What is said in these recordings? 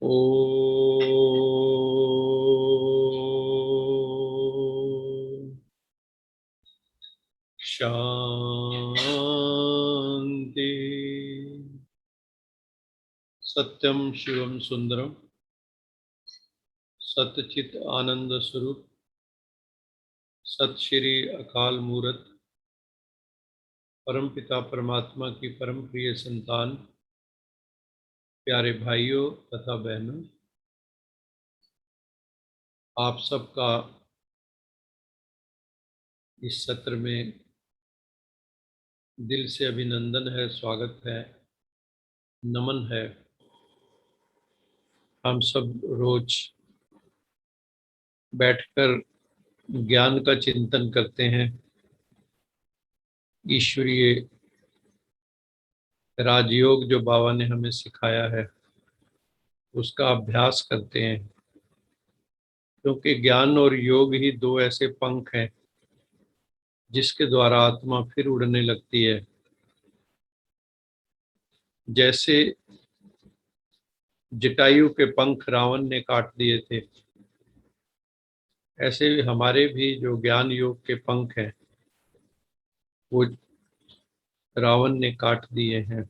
ओ शांति। सत्यम शिवम सुंदरम सतचित आनंद स्वरूप सत श्री अकाल मूरत परमपिता परमात्मा की परम प्रिय संतान, प्यारे भाइयों तथा बहनों, आप सबका इस सत्र में दिल से अभिनंदन है, स्वागत है, नमन है। हम सब रोज बैठकर ज्ञान का चिंतन करते हैं, ईश्वरीय राजयोग जो बाबा ने हमें सिखाया है उसका अभ्यास करते हैं, क्योंकि ज्ञान और योग ही दो ऐसे पंख हैं जिसके द्वारा आत्मा फिर उड़ने लगती है। जैसे जटायु के पंख रावण ने काट दिए थे, ऐसे हमारे भी जो ज्ञान योग के पंख हैं वो रावण ने काट दिए हैं,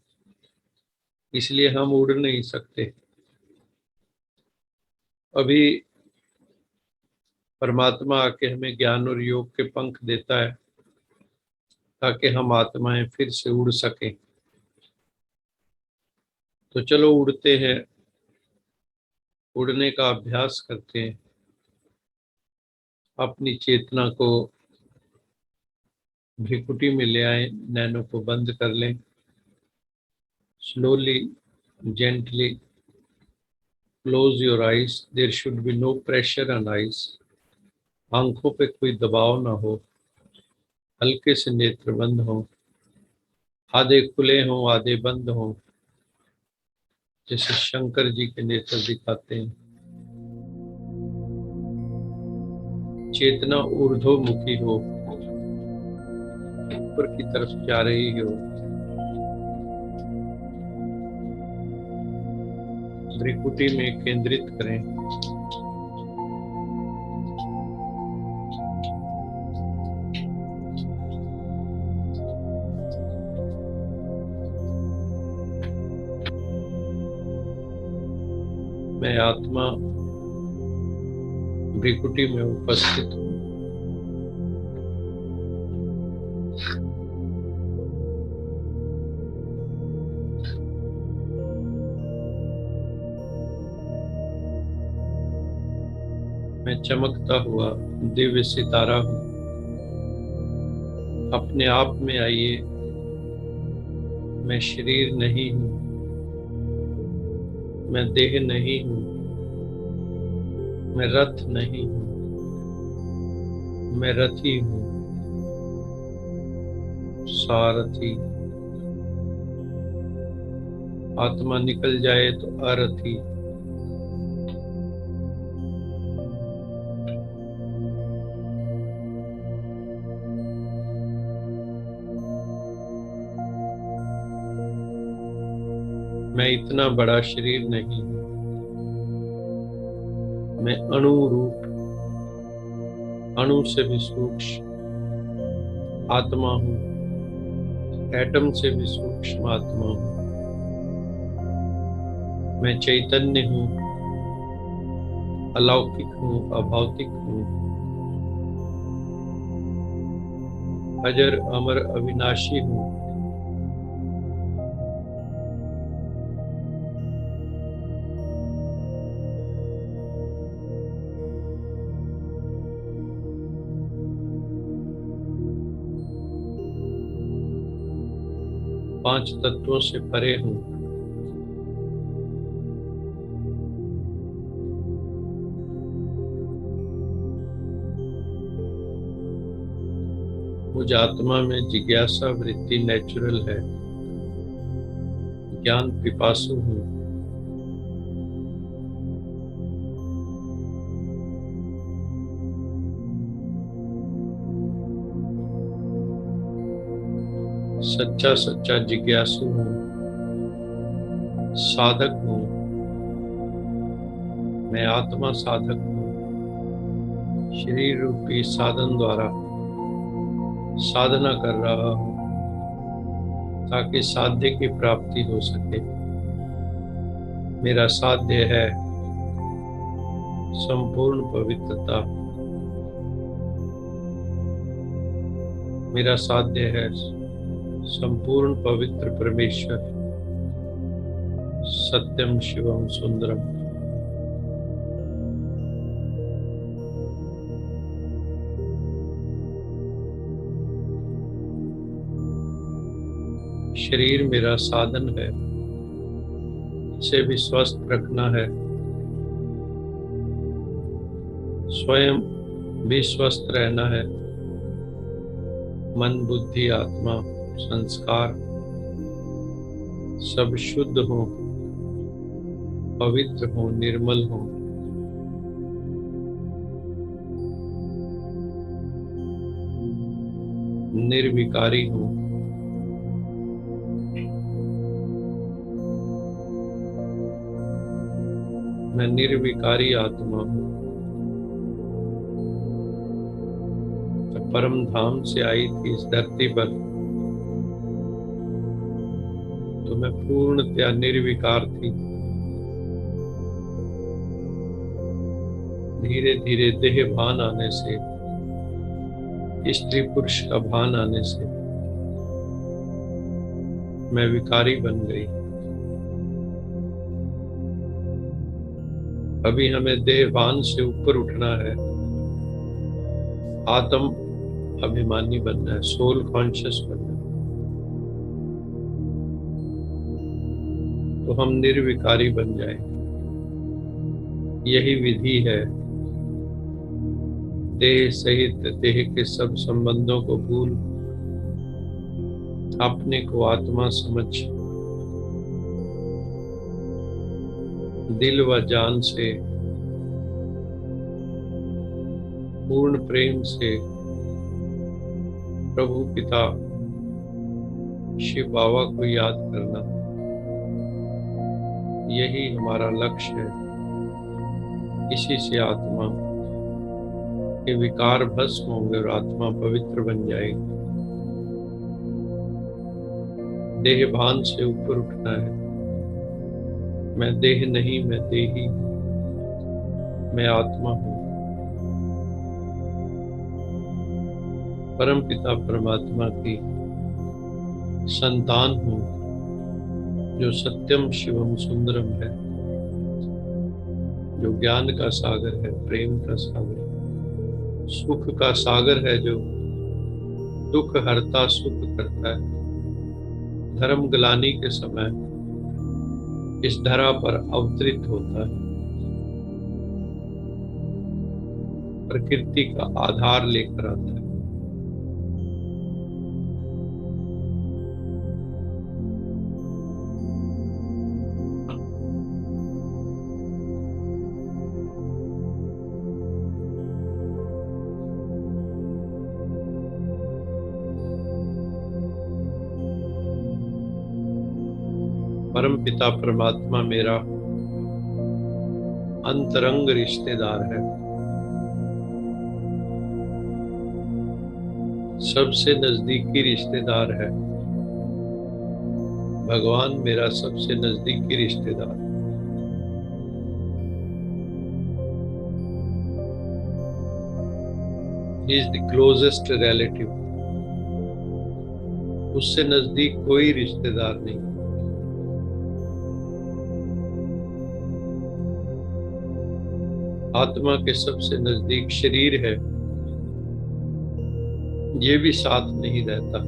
इसलिए हम उड़ नहीं सकते। अभी परमात्मा आके हमें ज्ञान और योग के पंख देता है ताकि हम आत्माएं फिर से उड़ सकें। तो चलो उड़ते हैं, उड़ने का अभ्यास करते हैं। अपनी चेतना को भ्रिकुटी में ले आए, नैनों को बंद कर लें। Slowly, gently close your eyes. There should be no pressure on eyes. आंखों पे कोई दबाव ना हो, हल्के से नेत्र बंद हो, आधे खुले हों आधे बंद हों, जैसे शंकर जी के नेत्र दिखाते हैं। चेतना ऊर्ध्वमुखी हो, ऊपर की तरफ जा रही हो। भ्रिकुटी में केंद्रित करें। मैं आत्मा भ्रिकुटी में उपस्थित हूँ। मैं चमकता हुआ दिव्य सितारा हूँ। अपने आप में आइए। मैं शरीर नहीं हूँ, मैं देह नहीं हूँ, मैं रथ नहीं हूँ, मैं रथी हूँ, सारथी। आत्मा निकल जाए तो अरथी। मैं इतना बड़ा शरीर नहीं हूँ, मैं अणु रूप, अणु से भी सूक्ष्म आत्मा हूँ, एटम से भी सूक्ष्म आत्मा हूँ। मैं चैतन्य हूँ, अलौकिक हूँ, अभौतिक हूँ, अजर अमर अविनाशी हूँ। पांच तत्वों से परे हूँ। मुझ आत्मा में जिज्ञासा वृत्ति नेचुरल है। ज्ञान पिपासु हूँ। सच्चा सच्चा जिज्ञासु हूँ, साधक हूँ, मैं आत्मा साधक हूँ, शरीर रूपी साधन द्वारा साधना कर रहा हूँ ताकि साध्य की प्राप्ति हो सके। मेरा साध्य है संपूर्ण पवित्रता। मेरा साध्य है संपूर्ण पवित्र परमेश्वर, सत्यम शिवम सुंदरम। शरीर मेरा साधन है, इसे भी स्वस्थ रखना है, स्वयं भी स्वस्थ रहना है। मन बुद्धि आत्मा संस्कार सब शुद्ध हो, पवित्र हो, निर्मल हो। निर्विकारी हो। मैं निर्विकारी आत्मा हूँ। जब परम धाम से आई थी इस धरती पर तो मैं पूर्णतया निर्विकार थी। धीरे धीरे देह भान आने से, स्त्री पुरुष का भान आने से मैं विकारी बन गई। अभी हमें देह भान से ऊपर उठना है, आत्म अभिमानी बनना है, सोल कॉन्शियस बनना है। तो हम निर्विकारी बन जाए। यही विधि है। देह सहित देह के सब संबंधों को भूल अपने को आत्मा समझ दिल व जान से पूर्ण प्रेम से प्रभु पिता शिव बाबा को याद करना, यही हमारा लक्ष्य है। इसी से आत्मा के विकार भस्म होंगे और आत्मा पवित्र बन जाएगी। देह भान से ऊपर उठना है। मैं देह नहीं, मैं देही, मैं आत्मा हूँ। परम पिता परमात्मा की संतान हूँ, जो सत्यम शिवम सुंदरम है, जो ज्ञान का सागर है, प्रेम का सागर है, सुख का सागर है, जो दुख हरता सुख करता है। धर्म ग्लानि के समय इस धरा पर अवतरित होता है, प्रकृति का आधार लेकर आता है। परम पिता परमात्मा मेरा अंतरंग रिश्तेदार है, सबसे नजदीकी रिश्तेदार है। भगवान मेरा सबसे नजदीकी रिश्तेदार। He is the closest relative। उससे नजदीक कोई रिश्तेदार नहीं। आत्मा के सबसे नजदीक शरीर है, ये भी साथ नहीं रहता।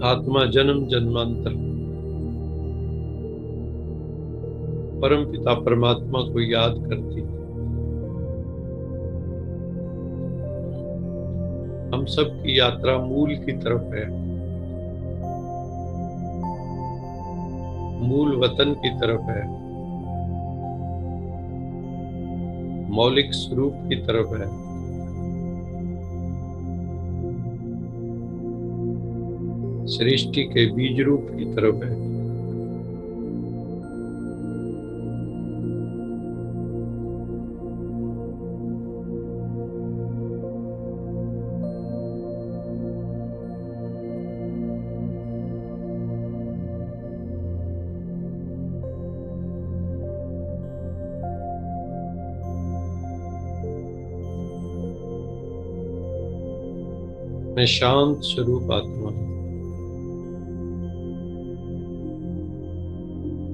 आत्मा जन्म जन्मांतर परम पिता परमात्मा को याद करती। हम सब की यात्रा मूल की तरफ है, मूल वतन की तरफ है, मौलिक स्वरूप की तरफ है। सृष्टि के बीज रूप की तरफ है। मैं शांत स्वरूप आत्मा हूं।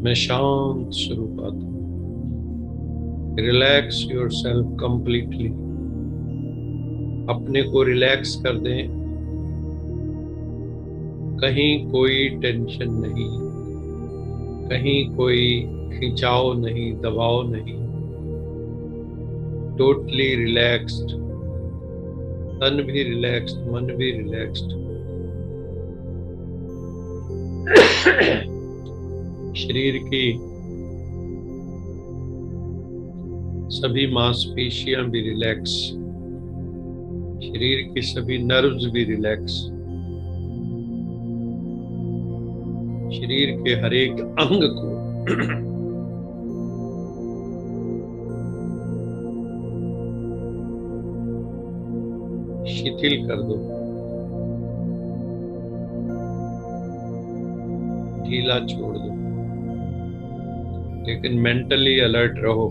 मैं शांत स्वरूप आत्मा हूं। Relax yourself completely. अपने को रिलैक्स कर दें। कहीं कोई टेंशन नहीं, कहीं कोई खिंचाव नहीं, दबाव नहीं। टोटली रिलैक्स्ड, तन भी रिलैक्स्ड, मन भी रिलैक्स्ड। शरीर की सभी मांसपेशियां भी रिलैक्स, शरीर की सभी नर्व्स भी रिलैक्स, शरीर के हर एक अंग को शिथिल कर दो, ढीला छोड़ दो, लेकिन मेंटली अलर्ट रहो।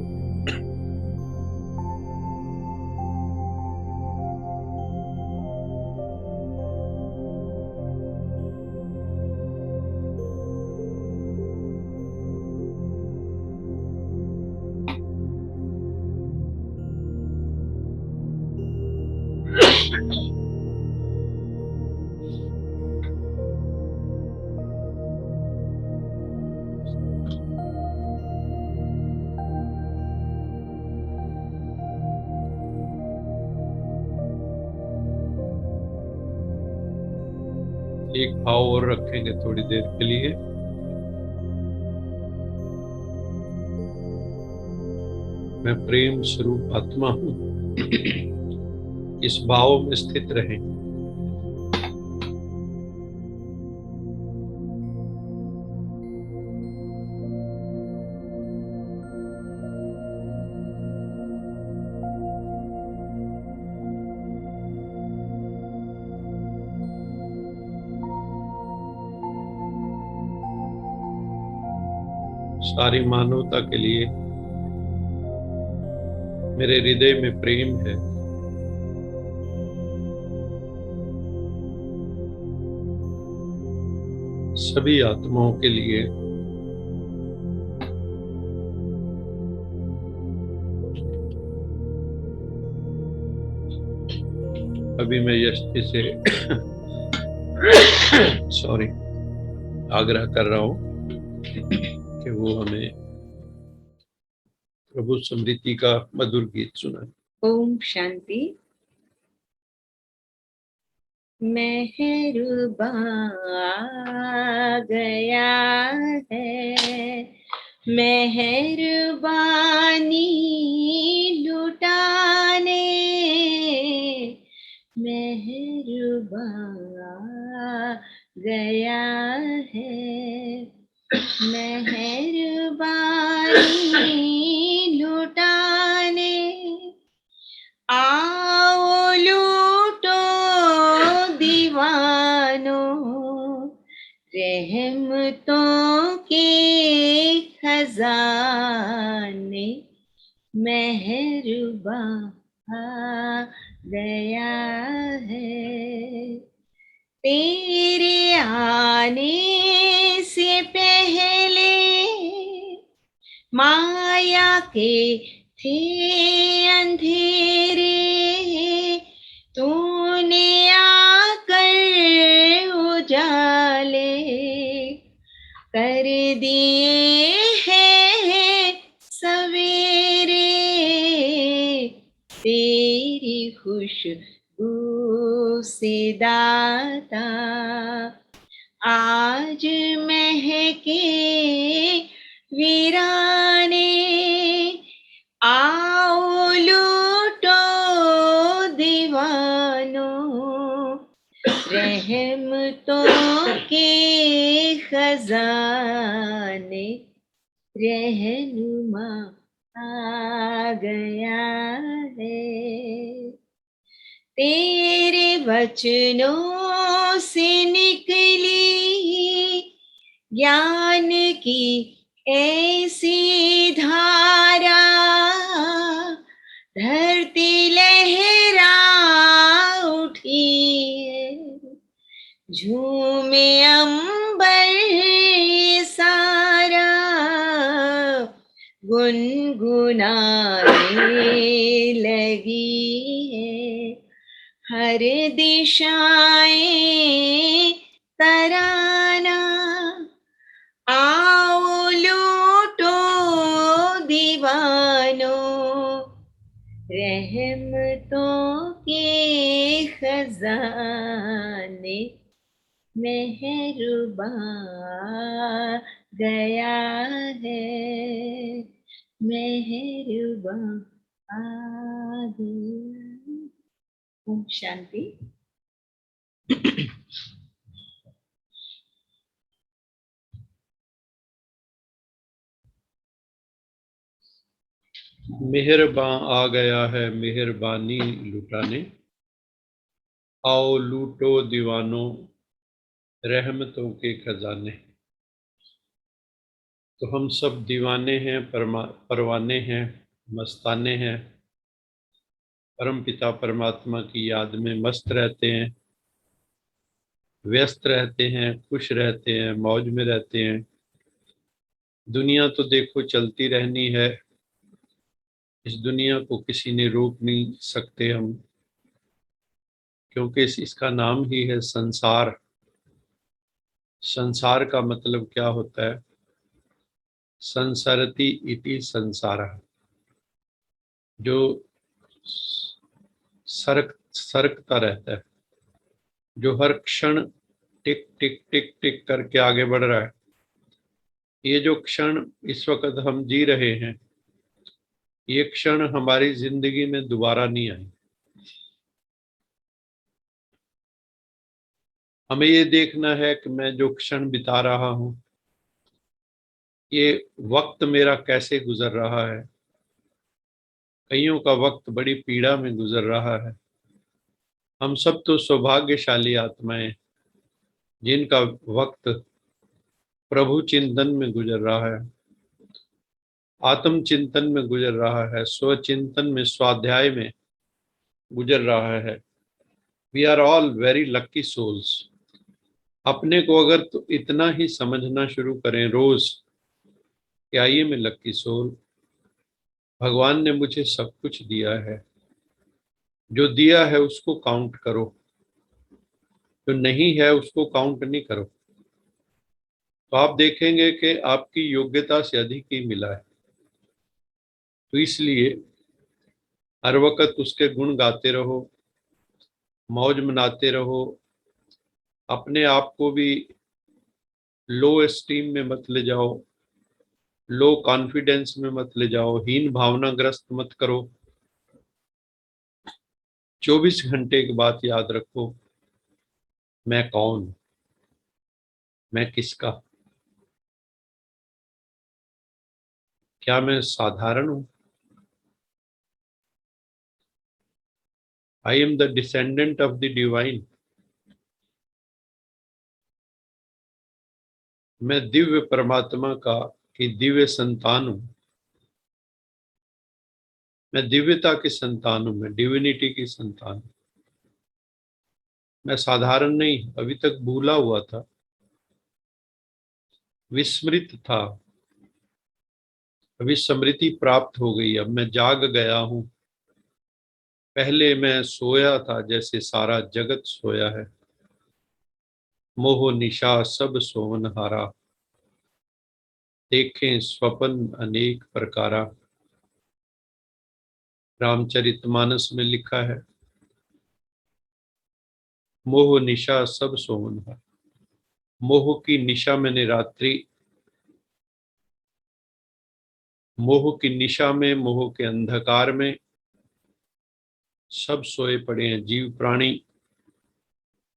एक भाव और रखेंगे थोड़ी देर के लिए। मैं प्रेम स्वरूप आत्मा हूं। इस भाव में स्थित रहें। सारी मानवता के लिए मेरे हृदय में प्रेम है। सभी आत्माओं के लिए अभी मैं यष्टि से सॉरी आग्रह कर रहा हूं कि वो हमें प्रभु स्मृति का मधुर गीत सुनाए। ओम शांति। मेहरबा आ गया है, मेहरबानी लुटाने, मेहरबा आ गया है, मेहरबानी लुटाने। आओ लूटो दीवानो रहमतों के खजाने, मेहरबा आ गया है। तेरे आने से पहले माया के थे अंधेरे, तूने आकर उजाले कर दिए हैं सवेरे। तेरी खुशबू से दाता आज महके वीराने। आओ लूटो दीवानो रहमतों खजाने रहनुमा आ गया है। तेरे वचनों से निकली ज्ञान की ऐसी धारा, धरती लहरा उठी है, झूमे अंबर सारा, गुनगुनाने लगी है हर दिशाएं तराना। आओ लूटो दीवानों रहमतों के खजाने, मेहरबान गया है, मेहरबान आ गया। ओम शांति। मेहरबान आ गया है मेहरबानी लुटाने, आओ लूटो दीवानों रहमतों के खजाने। तो हम सब दीवाने हैं, परवाने हैं, मस्ताने हैं, परम पिता परमात्मा की याद में मस्त रहते हैं, व्यस्त रहते हैं, खुश रहते हैं, मौज में रहते हैं। दुनिया तो देखो चलती रहनी है, इस दुनिया को किसी ने रोक नहीं सकते हम, क्योंकि इसका नाम ही है संसार। संसार का मतलब क्या होता है? संसरति इति संसारः, जो सरकता रहता है, जो हर क्षण टिक टिक टिक टिक करके आगे बढ़ रहा है। ये जो क्षण इस वक्त हम जी रहे हैं, ये क्षण हमारी जिंदगी में दोबारा नहीं आई। हमें ये देखना है कि मैं जो क्षण बिता रहा हूं, ये वक्त मेरा कैसे गुजर रहा है। कईयों का वक्त बड़ी पीड़ा में गुजर रहा है। हम सब तो सौभाग्यशाली आत्माएं, जिनका वक्त प्रभु चिंतन में गुजर रहा है, आत्म चिंतन में गुजर रहा है, स्व चिंतन में, स्वाध्याय में गुजर रहा है। We are all very lucky souls. अपने को अगर तो इतना ही समझना शुरू करें रोज, क्या ये मैं लकी सोल, भगवान ने मुझे सब कुछ दिया है, जो दिया है उसको काउंट करो, जो नहीं है उसको काउंट नहीं करो, तो आप देखेंगे कि आपकी योग्यता से अधिक ही मिला है। तो इसलिए हर वक्त उसके गुण गाते रहो, मौज मनाते रहो, अपने आप को भी लो एस्टीम में मत ले जाओ, लो कॉन्फिडेंस में मत ले जाओ, हीन भावनाग्रस्त मत करो। 24 घंटे की बात याद रखो, मैं कौन, मैं किसका, क्या मैं साधारण हूं? I am the descendant of the divine. मैं दिव्य परमात्मा का की दिव्य संतान हूं। मैं दिव्यता की संतान हूं, मैं डिविनिटी की संतान हूं। मैं साधारण नहीं, अभी तक भूला हुआ था, विस्मृत था, अभी स्मृति प्राप्त हो गई, अब मैं जाग गया हूं। पहले मैं सोया था जैसे सारा जगत सोया है, मोह निशा सब सोवनहारा, देखें स्वप्न अनेक प्रकारा। रामचरितमानस में लिखा है, मोह निशा सब सोवनहारा। मोह की निशा मैंने रात्रि, मोह की निशा में, मोह के अंधकार में सब सोए पड़े हैं। जीव प्राणी,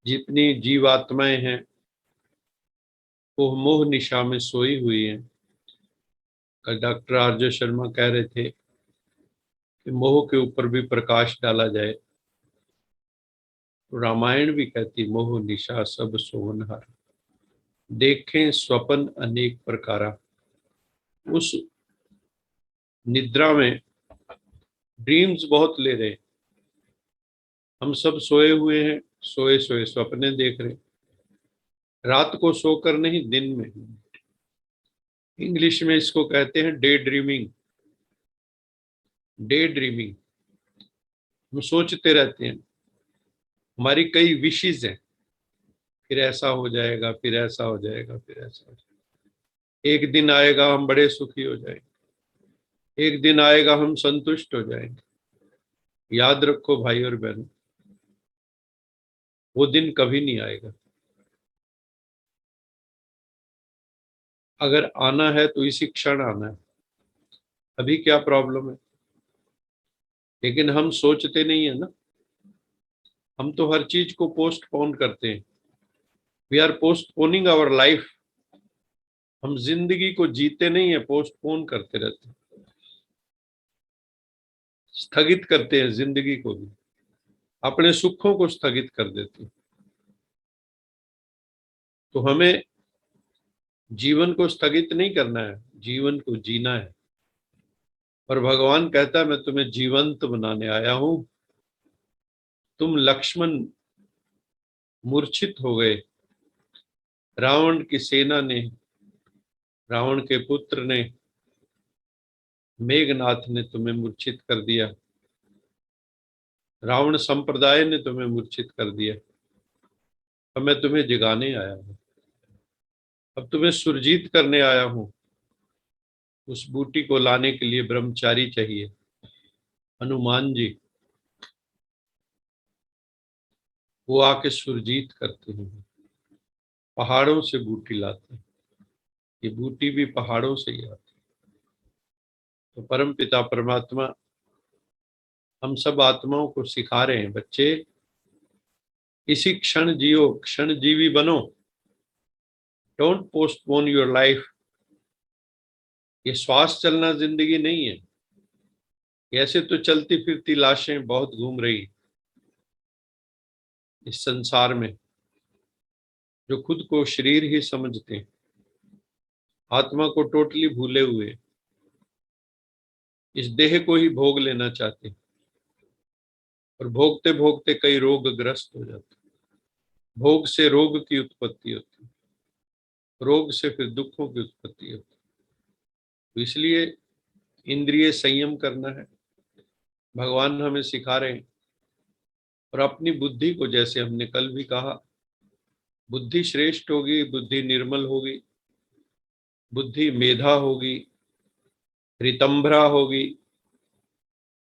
जितनी जीवात्माएं हैं, वो मोह निशा में सोई हुई है। डॉक्टर आरजे शर्मा कह रहे थे कि मोह के ऊपर भी प्रकाश डाला जाए। रामायण भी कहती मोह निशा सब सोवनहार, देखें स्वप्न अनेक प्रकारा। उस निद्रा में ड्रीम्स बहुत ले रहे हैं, हम सब सोए हुए हैं, सोए सोए सपने देख रहे हैं, रात को सोकर नहीं, दिन में। इंग्लिश में इसको कहते हैं डे ड्रीमिंग। डे ड्रीमिंग, हम सोचते रहते हैं, हमारी कई विशेस हैं, फिर ऐसा हो जाएगा, फिर ऐसा हो जाएगा, फिर ऐसा हो जाएगा, एक दिन आएगा हम बड़े सुखी हो जाएंगे, एक दिन आएगा हम संतुष्ट हो जाएंगे। याद रखो भाई और बहनों, वो दिन कभी नहीं आएगा। अगर आना है तो इसी क्षण आना है। अभी क्या प्रॉब्लम है, लेकिन हम सोचते नहीं है ना, हम तो हर चीज को पोस्टपोन करते हैं। We are postponing our life. हम जिंदगी को जीते नहीं है, पोस्टपोन करते रहते हैं, स्थगित करते हैं जिंदगी को भी, अपने सुखों को स्थगित कर देते हैं। तो हमें जीवन को स्थगित नहीं करना है, जीवन को जीना है। और भगवान कहता है मैं तुम्हें जीवंत बनाने आया हूं। तुम लक्ष्मण मूर्छित हो गए, रावण की सेना ने, रावण के पुत्र ने, मेघनाथ ने तुम्हें मूर्छित कर दिया, रावण संप्रदाय ने तुम्हें मूर्छित कर दिया। अब मैं तुम्हें जगाने आया हूं, अब तुम्हें सुरजीत करने आया हूं। उस बूटी को लाने के लिए ब्रह्मचारी चाहिए। हनुमान जी, वो आके सुरजीत करते हैं, पहाड़ों से बूटी लाते हैं। ये बूटी भी पहाड़ों से ही आती है। तो परम पिता परमात्मा हम सब आत्माओं को सिखा रहे हैं, बच्चे इसी क्षण जियो, क्षण जीवी बनो। Don't postpone your life. ये श्वास चलना जिंदगी नहीं है। ऐसे तो चलती फिरती लाशें बहुत घूम रही इस संसार में, जो खुद को शरीर ही समझते हैं, आत्मा को टोटली भूले हुए इस देह को ही भोग लेना चाहते हैं। और भोगते भोगते कई रोग ग्रस्त हो जाते हैं। भोग से रोग की उत्पत्ति होती है, रोग से फिर दुखों की उत्पत्ति होती है। तो इसलिए इंद्रिय संयम करना है, भगवान हमें सिखा रहे हैं। और अपनी बुद्धि को, जैसे हमने कल भी कहा, बुद्धि श्रेष्ठ होगी, बुद्धि निर्मल होगी, बुद्धि मेधा होगी, रितंभरा होगी,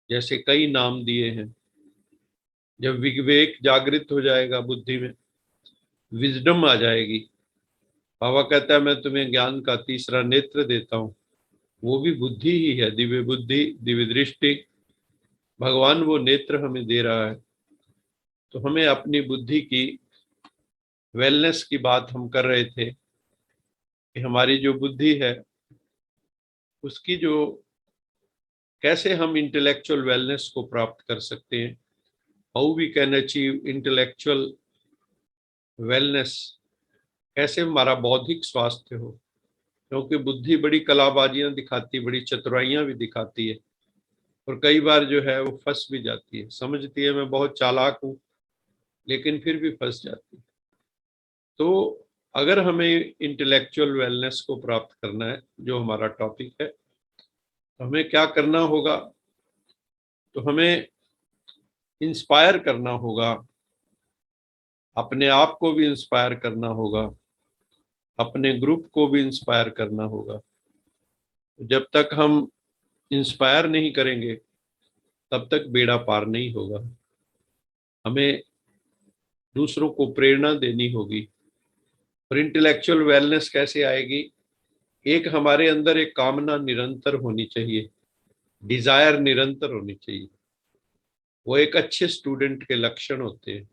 जैसे कई नाम दिए हैं। जब विवेक जागृत हो जाएगा बुद्धि में, विजडम आ जाएगी। बाबा कहता है मैं तुम्हें ज्ञान का तीसरा नेत्र देता हूं, वो भी बुद्धि ही है, दिव्य बुद्धि, दिव्य दृष्टि। भगवान वो नेत्र हमें दे रहा है। तो हमें अपनी बुद्धि की वेलनेस की बात हम कर रहे थे कि हमारी जो बुद्धि है उसकी जो, कैसे हम इंटेलेक्चुअल वेलनेस को प्राप्त कर सकते हैं, how we can achieve intellectual wellness, कैसे हमारा बौद्धिक स्वास्थ्य हो। क्योंकि बुद्धि बड़ी कलाबाजियां दिखाती, बड़ी चतुराइयां भी दिखाती है, और कई बार जो है वो फंस भी जाती है, समझती है मैं बहुत चालाक हूं, लेकिन फिर भी फंस जाती है। तो अगर हमें इंटेलेक्चुअल वेलनेस को प्राप्त करना है, जो हमारा टॉपिक है, तो हमें क्या करना होगा, तो हमें इंस्पायर करना होगा, अपने आप को भी इंस्पायर करना होगा, अपने ग्रुप को भी इंस्पायर करना होगा। जब तक हम इंस्पायर नहीं करेंगे तब तक बेड़ा पार नहीं होगा। हमें दूसरों को प्रेरणा देनी होगी। और इंटेलेक्चुअल वेलनेस कैसे आएगी, एक हमारे अंदर एक कामना निरंतर होनी चाहिए, डिजायर निरंतर होनी चाहिए। वो एक अच्छे स्टूडेंट के लक्षण होते हैं,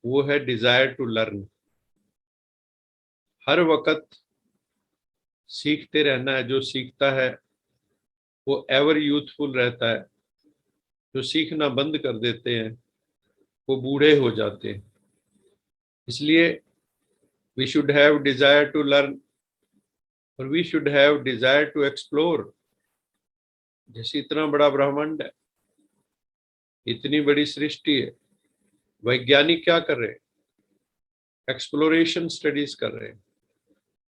वो है डिजायर टू लर्न। हर वक्त सीखते रहना है। जो सीखता है वो एवर यूथफुल रहता है। जो सीखना बंद कर देते हैं वो बूढ़े हो जाते हैं। इसलिए we should have desire to learn और we should have desire to explore. जैसे इतना बड़ा ब्रह्मांड है, इतनी बड़ी सृष्टि है, वैज्ञानिक क्या कर रहे हैं? एक्सप्लोरेशन स्टडीज कर रहे हैं।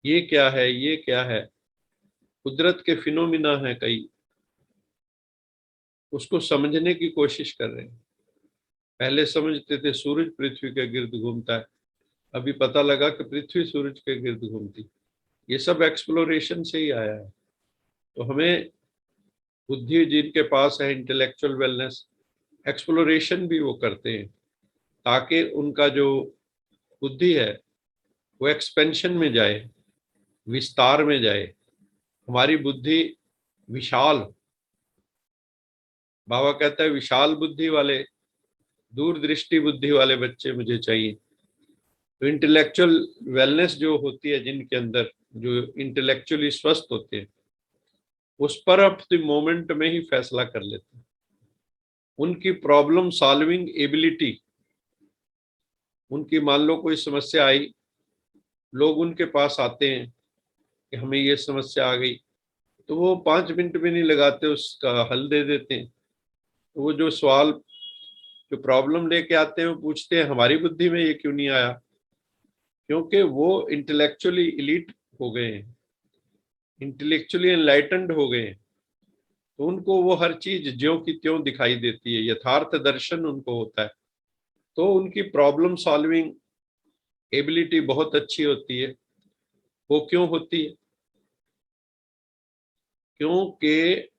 ये क्या है, ये क्या है, कुदरत के फिनोमिना है कई, उसको समझने की कोशिश कर रहे हैं। पहले समझते थे सूरज पृथ्वी के गिर्द घूमता है, अभी पता लगा कि पृथ्वी सूरज के गिर्द घूमती। ये सब एक्सप्लोरेशन से ही आया है। तो हमें बुद्धि जिनके पास है, इंटेलेक्चुअल वेलनेस, एक्सप्लोरेशन भी वो करते हैं ताकि उनका जो बुद्धि है वो एक्सपेंशन में जाए, विस्तार में जाए। हमारी बुद्धि विशाल, बाबा कहता है विशाल बुद्धि वाले, दूरदृष्टि बुद्धि वाले बच्चे मुझे चाहिए। तो इंटेलेक्चुअल वेलनेस जो होती है जिनके अंदर, जो इंटेलेक्चुअली स्वस्थ होते हैं, उस पर अब द मोमेंट में ही फैसला कर लेते हैं। उनकी प्रॉब्लम सॉल्विंग एबिलिटी, उनकी मान लो कोई समस्या आई, लोग उनके पास आते हैं कि हमें ये समस्या आ गई, तो वो 5 मिनट भी नहीं लगाते, उसका हल दे देते हैं। तो वो जो सवाल, जो प्रॉब्लम लेके आते हैं, वो पूछते हैं हमारी बुद्धि में ये क्यों नहीं आया? क्योंकि वो इंटेलेक्चुअली इलीट हो गए हैं, इंटेलेक्चुअली एनलाइटेंड हो गए हैं। तो उनको वो हर चीज ज्यों की त्यों दिखाई देती है, यथार्थ दर्शन उनको होता है। तो उनकी प्रॉब्लम सॉल्विंग एबिलिटी बहुत अच्छी होती है। वो क्यों होती है? क्योंकि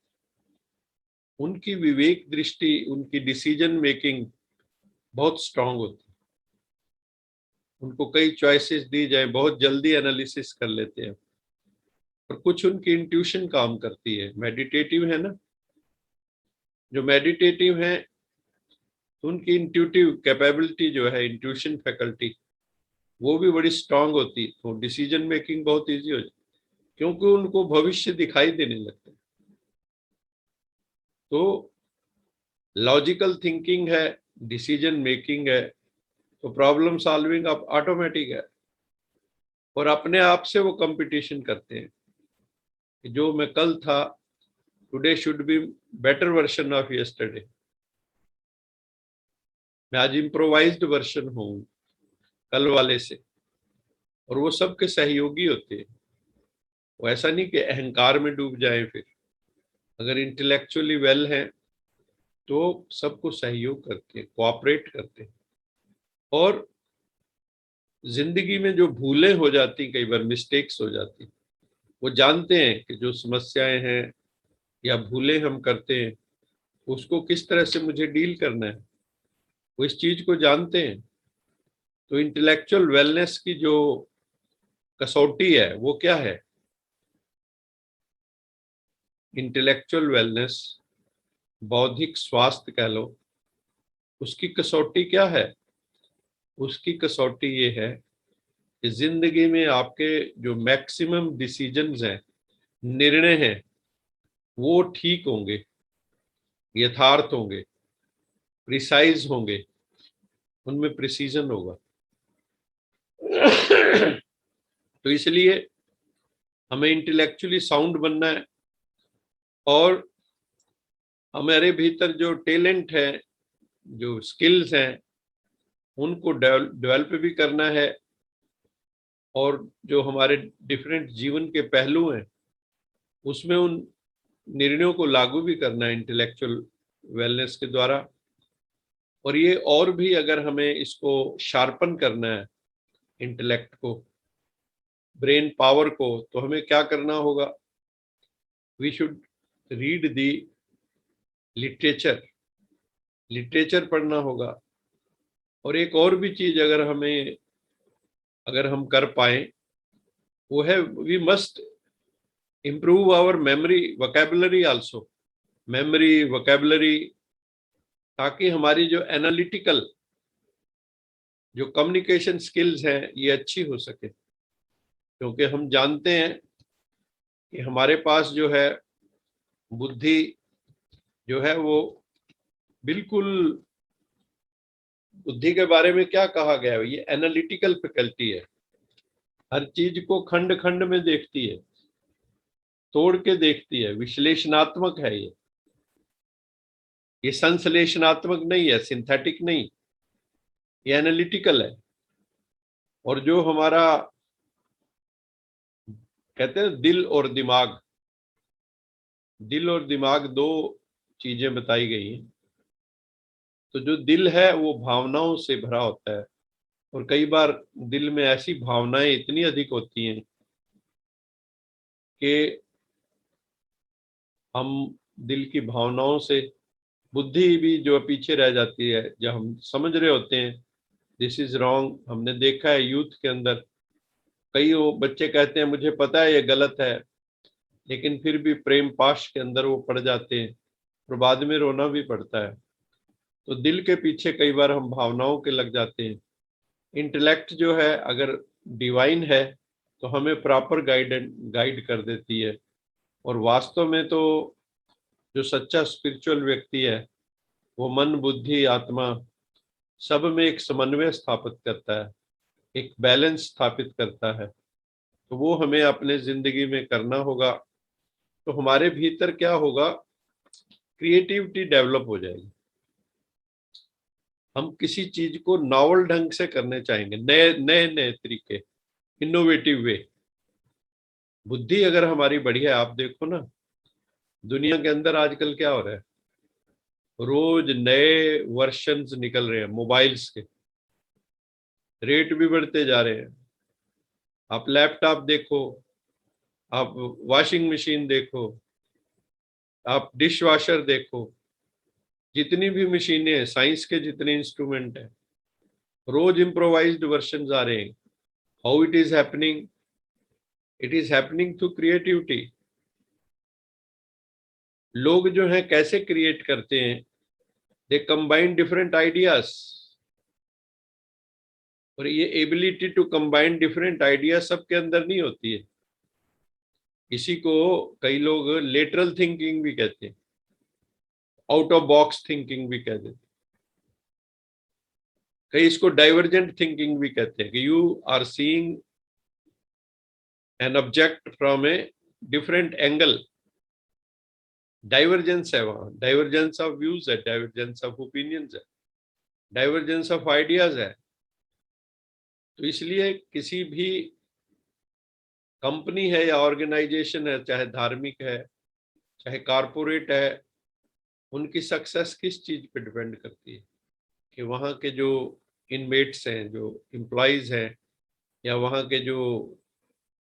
उनकी विवेक दृष्टि, उनकी डिसीजन मेकिंग बहुत स्ट्रांग होती है। उनको कई चॉइसेस दी जाए, बहुत जल्दी एनालिसिस कर लेते हैं। और कुछ उनकी इंट्यूशन काम करती है, मेडिटेटिव है ना, जो मेडिटेटिव है तो उनकी इंट्यूटिव कैपेबिलिटी जो है, इंट्यूशन फैकल्टी, वो भी बड़ी स्ट्रांग होती है। तो डिसीजन मेकिंग बहुत इजी हो जाती है, क्योंकि उनको भविष्य दिखाई देने लगता है। तो लॉजिकल थिंकिंग है, डिसीजन मेकिंग है, तो प्रॉब्लम सॉल्विंग अब ऑटोमेटिक है। और अपने आप से वो कंपटीशन करते हैं कि जो मैं कल था, today should be better version of yesterday. मैं आज इम्प्रोवाइज्ड वर्जन हूँ कल वाले से। और वो सबके सहयोगी होते हैं। वो ऐसा नहीं कि अहंकार में डूब जाए। फिर अगर इंटेलेक्चुअली वेल है तो सबको सहयोग करते हैं, कोऑपरेट करते हैं। और जिंदगी में जो भूलें हो जाती, कई बार मिस्टेक्स हो जाती, वो जानते हैं कि जो समस्याएं हैं या भूलें हम करते हैं, उसको किस तरह से मुझे डील करना है, वो इस चीज को जानते हैं। तो इंटेलेक्चुअल वेलनेस की जो कसौटी है वो क्या है? इंटेलेक्चुअल वेलनेस, बौद्धिक स्वास्थ्य कह लो, उसकी कसौटी क्या है? उसकी कसौटी ये है कि जिंदगी में आपके जो मैक्सिमम डिसीजंस हैं, निर्णय हैं, वो ठीक होंगे, यथार्थ होंगे, प्रिसाइज होंगे, उनमें प्रिसीजन होगा। तो इसलिए हमें इंटेलेक्चुअली साउंड बनना है और हमारे भीतर जो टैलेंट है, जो स्किल्स हैं, उनको डेवलप भी करना है। और जो हमारे डिफरेंट जीवन के पहलू हैं, उसमें उन निर्णयों को लागू भी करना है इंटेलेक्चुअल वेलनेस के द्वारा। और ये और भी अगर हमें इसको शार्पन करना है, इंटेलेक्ट को, ब्रेन पावर को, तो हमें क्या करना होगा? We should read the literature, literature पढ़ना होगा। और एक और भी चीज अगर हम कर पाए, वो है we must improve our memory vocabulary also, memory vocabulary, ताकि हमारी जो एनालिटिकल, जो कम्युनिकेशन स्किल्स हैं, ये अच्छी हो सके। क्योंकि हम जानते हैं कि हमारे पास जो है बुद्धि जो है वो बिल्कुल, बुद्धि के बारे में क्या कहा गया है, ये एनालिटिकल फैकल्टी है। हर चीज को खंड खंड में देखती है, तोड़ के देखती है, विश्लेषणात्मक है ये संश्लेषणात्मक नहीं है, सिंथेटिक नहीं, ये एनालिटिकल है। और जो हमारा कहते हैं दिल और दिमाग दो चीजें बताई गई हैं। तो जो दिल है वो भावनाओं से भरा होता है, और कई बार दिल में ऐसी भावनाएं इतनी अधिक होती हैं कि हम दिल की भावनाओं से, बुद्धि भी जो पीछे रह जाती है। जब हम समझ रहे होते हैं दिस इज रॉन्ग, हमने देखा है यूथ के अंदर कई वो बच्चे कहते हैं मुझे पता है ये गलत है, लेकिन फिर भी प्रेम पाश के अंदर वो पड़ जाते हैं और बाद में रोना भी पड़ता है। तो दिल के पीछे कई बार हम भावनाओं के लग जाते हैं। इंटेलेक्ट जो है अगर डिवाइन है तो हमें प्रॉपर गाइड कर देती है। और वास्तव में तो जो सच्चा स्पिरिचुअल व्यक्ति है वो मन बुद्धि आत्मा सब में एक समन्वय स्थापित करता है, एक बैलेंस स्थापित करता है। तो वो हमें अपने जिंदगी में करना होगा। तो हमारे भीतर क्या होगा, क्रिएटिविटी डेवलप हो जाएगी। हम किसी चीज को नॉवल ढंग से करने चाहेंगे, नए नए नए तरीके, इनोवेटिव वे। बुद्धि अगर हमारी बढ़िया है, आप देखो ना दुनिया के अंदर आजकल क्या हो रहा है, रोज नए वर्जन्स निकल रहे हैं मोबाइल्स के, रेट भी बढ़ते जा रहे हैं। आप लैपटॉप देखो, आप वॉशिंग मशीन देखो, आप डिश वॉशर देखो, जितनी भी मशीनें हैं, साइंस के जितने इंस्ट्रूमेंट हैं, रोज इम्प्रोवाइज्ड वर्जन आ रहे हैं। How it is happening, it is happening through creativity. लोग जो हैं कैसे क्रिएट करते हैं, दे कंबाइन डिफरेंट आइडियाज। और ये ability to combine different ideas सबके अंदर नहीं होती है। इसी को कई लोग लेटरल थिंकिंग भी कहते हैं, आउट ऑफ बॉक्स थिंकिंग भी कह देते हैं, कई इसको डाइवर्जेंट थिंकिंग भी कहते हैं कि you are seeing an object from a different angle. Divergence है वहां, डाइवर्जेंस ऑफ व्यूज है, डाइवर्जेंस ऑफ ओपिनियंस है, डाइवर्जेंस ऑफ आइडियाज है। तो इसलिए किसी भी कंपनी है या ऑर्गेनाइजेशन है, चाहे धार्मिक है चाहे कारपोरेट है, उनकी सक्सेस किस चीज पे डिपेंड करती है कि वहाँ के जो इनमेट्स हैं, जो एम्प्लॉयज हैं, या वहाँ के जो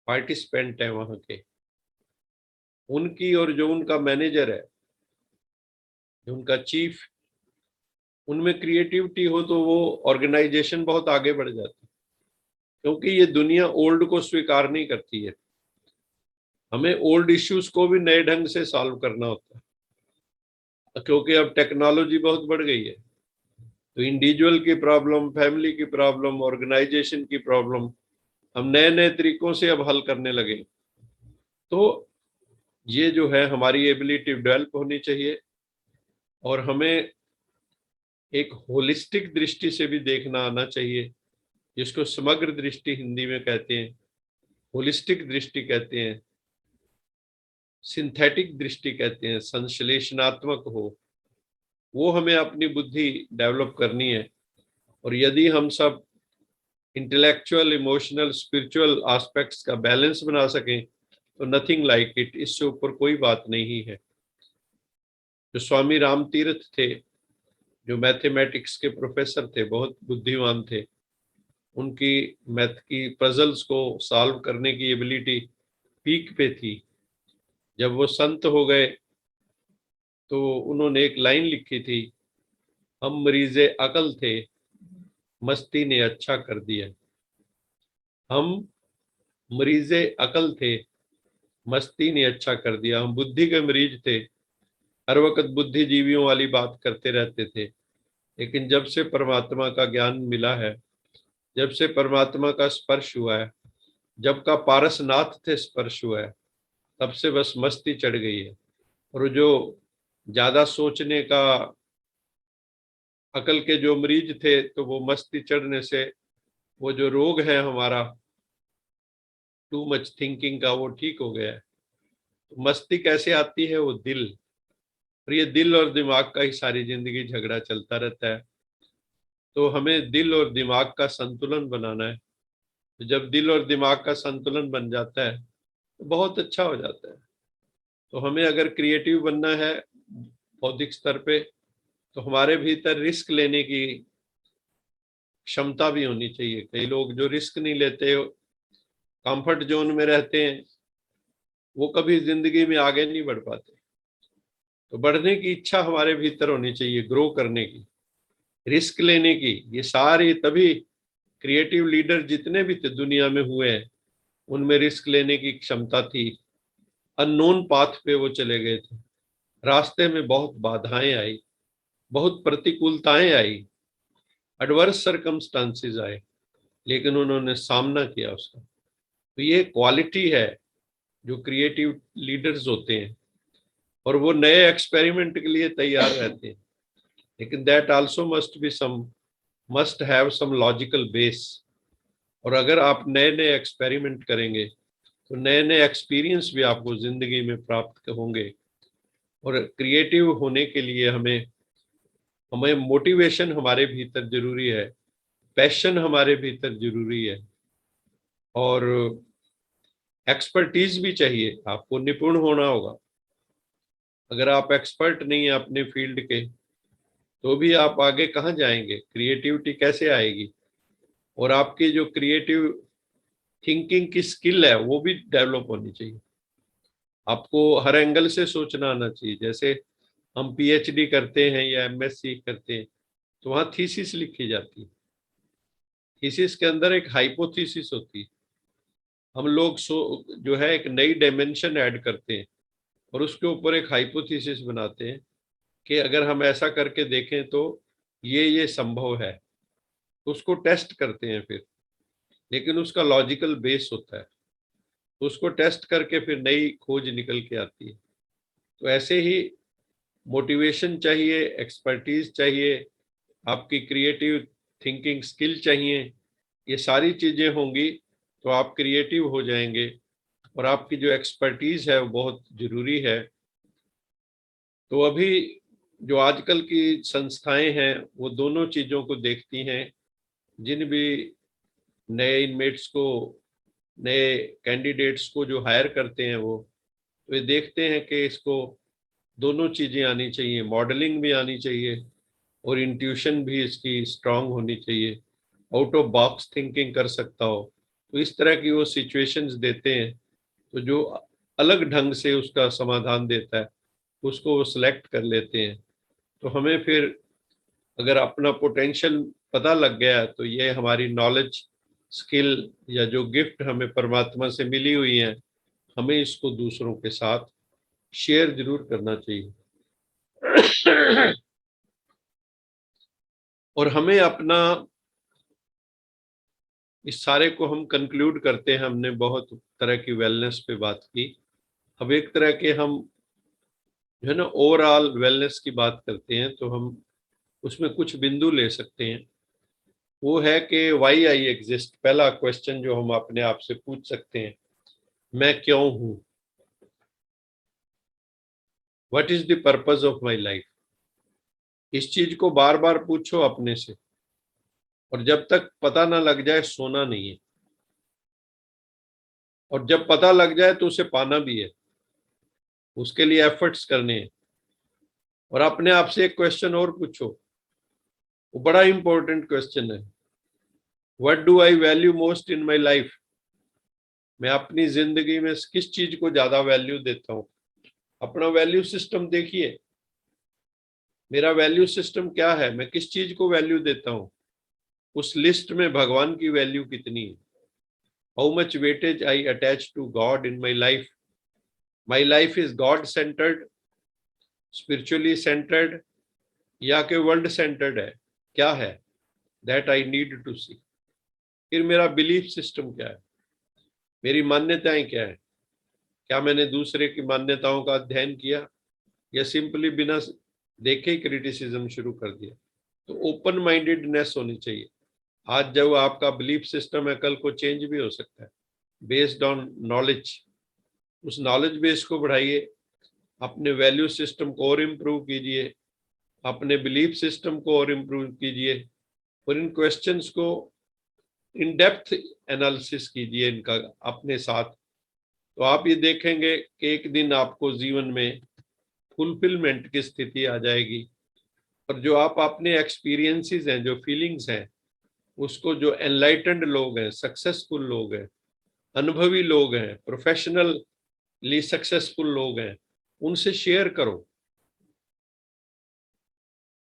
पार्टिसिपेंट हैं वहाँ के, उनकी, और जो उनका मैनेजर है, जो उनका चीफ, उनमें क्रिएटिविटी हो तो वो ऑर्गेनाइजेशन बहुत आगे बढ़ जाती है। क्योंकि ये दुनिया ओल्ड को स्वीकार नहीं करती है, हमें ओल्ड इश्यूज को भी नए ढंग से सॉल्व करना होता है। क्योंकि अब टेक्नोलॉजी बहुत बढ़ गई है, तो इंडिविजुअल की प्रॉब्लम, फैमिली की प्रॉब्लम, ऑर्गेनाइजेशन की प्रॉब्लम हम नए नए तरीकों से अब हल करने लगे। तो ये जो है हमारी एबिलिटी डेवलप होनी चाहिए, और हमें एक होलिस्टिक दृष्टि से भी देखना आना चाहिए, जिसको समग्र दृष्टि हिंदी में कहते हैं, होलिस्टिक दृष्टि कहते हैं, सिंथेटिक दृष्टि कहते हैं, संश्लेषणात्मक हो, वो हमें अपनी बुद्धि डेवलप करनी है। और यदि हम सब इंटेलेक्चुअल, इमोशनल, स्पिरिचुअल एस्पेक्ट्स का बैलेंस बना सकें तो नथिंग लाइक इट, इससे ऊपर कोई बात नहीं है। जो स्वामी राम तीर्थ थे, जो मैथमेटिक्स के प्रोफेसर थे, बहुत बुद्धिमान थे, उनकी मैथ की पजल्स को सॉल्व करने की एबिलिटी पीक पे थी। जब वो संत हो गए तो उन्होंने एक लाइन लिखी थी, हम मरीजे अकल थे, मस्ती ने अच्छा कर दिया। हम मरीजे अकल थे, मस्ती ने अच्छा कर दिया। हम बुद्धि के मरीज थे, हर वक्त बुद्धिजीवियों वाली बात करते रहते थे। लेकिन जब से परमात्मा का ज्ञान मिला है, जब से परमात्मा का स्पर्श हुआ है, जब का पारसनाथ थे स्पर्श हुआ है, तब से बस मस्ती चढ़ गई है। और जो ज्यादा सोचने का अकल के जो मरीज थे, तो वो मस्ती चढ़ने से वो जो रोग है हमारा टू मच थिंकिंग का, वो ठीक हो गया है। तो मस्ती कैसे आती है? वो दिल, और ये दिल और दिमाग का ही सारी जिंदगी झगड़ा चलता रहता है। तो हमें दिल और दिमाग का संतुलन बनाना है। तो जब दिल और दिमाग का संतुलन बन जाता है तो बहुत अच्छा हो जाता है। तो हमें अगर क्रिएटिव बनना है बौद्धिक स्तर पे, तो हमारे भीतर रिस्क लेने की क्षमता भी होनी चाहिए। कई लोग जो रिस्क नहीं लेते, कंफर्ट जोन में रहते हैं, वो कभी जिंदगी में आगे नहीं बढ़ पाते। तो बढ़ने की इच्छा हमारे भीतर होनी चाहिए, ग्रो करने की, रिस्क लेने की। ये सारे तभी क्रिएटिव लीडर जितने भी थे दुनिया में हुए हैं, उनमें रिस्क लेने की क्षमता थी। अननोन पाथ पे वो चले गए थे, रास्ते में बहुत बाधाएं आई, बहुत प्रतिकूलताएं आई, एडवर्स सरकमस्टांसेस आए, लेकिन उन्होंने सामना किया उसका। तो ये क्वालिटी है जो क्रिएटिव लीडर्स होते हैं, और वो नए एक्सपेरिमेंट के लिए तैयार रहते हैं। लेकिन that also must have some logical base. और अगर आप नए नए एक्सपेरिमेंट करेंगे तो नए नए एक्सपीरियंस भी आपको जिंदगी में प्राप्त होंगे। और क्रिएटिव होने के लिए हमें हमें मोटिवेशन हमारे भीतर जरूरी है, पैशन हमारे भीतर जरूरी है, और एक्सपर्टीज भी चाहिए। आपको निपुण होना होगा। अगर आप एक्सपर्ट नहीं है अपने फील्ड के, तो भी आप आगे कहाँ जाएंगे? क्रिएटिविटी कैसे आएगी? और आपकी जो क्रिएटिव थिंकिंग की स्किल है वो भी डेवलप होनी चाहिए। आपको हर एंगल से सोचना आना चाहिए। जैसे हम पीएचडी करते हैं या एमएससी करते हैं, तो वहाँ थीसिस लिखी जाती है। थीसिस के अंदर एक हाइपोथीसिस होती है। हम लोग जो है एक नई डायमेंशन ऐड करते हैं, और उसके ऊपर एक हाइपोथीसिस बनाते हैं कि अगर हम ऐसा करके देखें तो ये संभव है। तो उसको टेस्ट करते हैं फिर, लेकिन उसका लॉजिकल बेस होता है। तो उसको टेस्ट करके फिर नई खोज निकल के आती है। तो ऐसे ही मोटिवेशन चाहिए, एक्सपर्टीज चाहिए, आपकी क्रिएटिव थिंकिंग स्किल चाहिए। ये सारी चीजें होंगी तो आप क्रिएटिव हो जाएंगे। और आपकी जो एक्सपर्टीज है वो बहुत जरूरी है। तो अभी जो आजकल की संस्थाएं हैं वो दोनों चीजों को देखती हैं। जिन भी नए इनमेट्स को, नए कैंडिडेट्स को जो हायर करते हैं, वो तो ये देखते हैं कि इसको दोनों चीजें आनी चाहिए, मॉडलिंग भी आनी चाहिए और इंट्यूशन भी इसकी स्ट्रांग होनी चाहिए, आउट ऑफ बॉक्स थिंकिंग कर सकता हो। तो इस तरह की वो सिचुएशंस देते हैं, तो जो अलग ढंग से उसका समाधान देता है उसको वो सिलेक्ट कर लेते हैं। तो हमें फिर अगर अपना पोटेंशियल पता लग गया, तो ये हमारी नॉलेज, स्किल या जो गिफ्ट हमें परमात्मा से मिली हुई है, हमें इसको दूसरों के साथ शेयर जरूर करना चाहिए। और हमें अपना, इस सारे को हम कंक्लूड करते हैं। हमने बहुत तरह की वेलनेस पे बात की। अब एक तरह के हम जो है ना ओवरऑल वेलनेस की बात करते हैं, तो हम उसमें कुछ बिंदु ले सकते हैं। वो है कि वाई आई एग्जिस्ट। पहला क्वेश्चन जो हम अपने आप से पूछ सकते हैं, मैं क्यों हूं? What is the purpose of my life? इस चीज को बार बार पूछो अपने से, और जब तक पता ना लग जाए सोना नहीं है। और जब पता लग जाए तो उसे पाना भी है, उसके लिए एफर्ट्स करने हैं। और अपने आप से एक क्वेश्चन और पूछो, वो बड़ा इंपॉर्टेंट क्वेश्चन है। What do I value most in my life? मैं अपनी जिंदगी में किस चीज को ज्यादा वैल्यू देता हूँ? अपना वैल्यू सिस्टम देखिए। मेरा वैल्यू सिस्टम क्या है? मैं किस चीज को वैल्यू देता हूँ? उस लिस्ट में भगवान की वैल्यू कितनी है? How much weightage I attach to God in my life? My life is God centred, spiritually centred, या के वर्ल्ड सेंटर्ड है? क्या है? That I need to see. फिर मेरा बिलीफ सिस्टम क्या है? मेरी मान्यताएं क्या है, क्या मैंने दूसरे की मान्यताओं का अध्ययन किया, या सिंपली बिना देखे ही क्रिटिसिज्म शुरू कर दिया। तो ओपन माइंडेडनेस होनी चाहिए। आज जब आपका बिलीफ सिस्टम है, कल को चेंज भी हो सकता है बेस्ड ऑन नॉलेज। उस नॉलेज बेस को बढ़ाइए, अपने वैल्यू सिस्टम को और इम्प्रूव कीजिए, अपने बिलीफ सिस्टम को और इम्प्रूव कीजिए, और इन क्वेश्चंस को इन डेप्थ एनालिसिस कीजिए इनका अपने साथ। तो आप ये देखेंगे कि एक दिन आपको जीवन में फुलफिलमेंट की स्थिति आ जाएगी। और जो आप अपने एक्सपीरियंसेस हैं, जो फीलिंग्स हैं, उसको जो एनलाइटेंड लोग हैं, सक्सेसफुल लोग हैं, अनुभवी लोग हैं, प्रोफेशनली सक्सेसफुल लोग हैं, उनसे शेयर करो,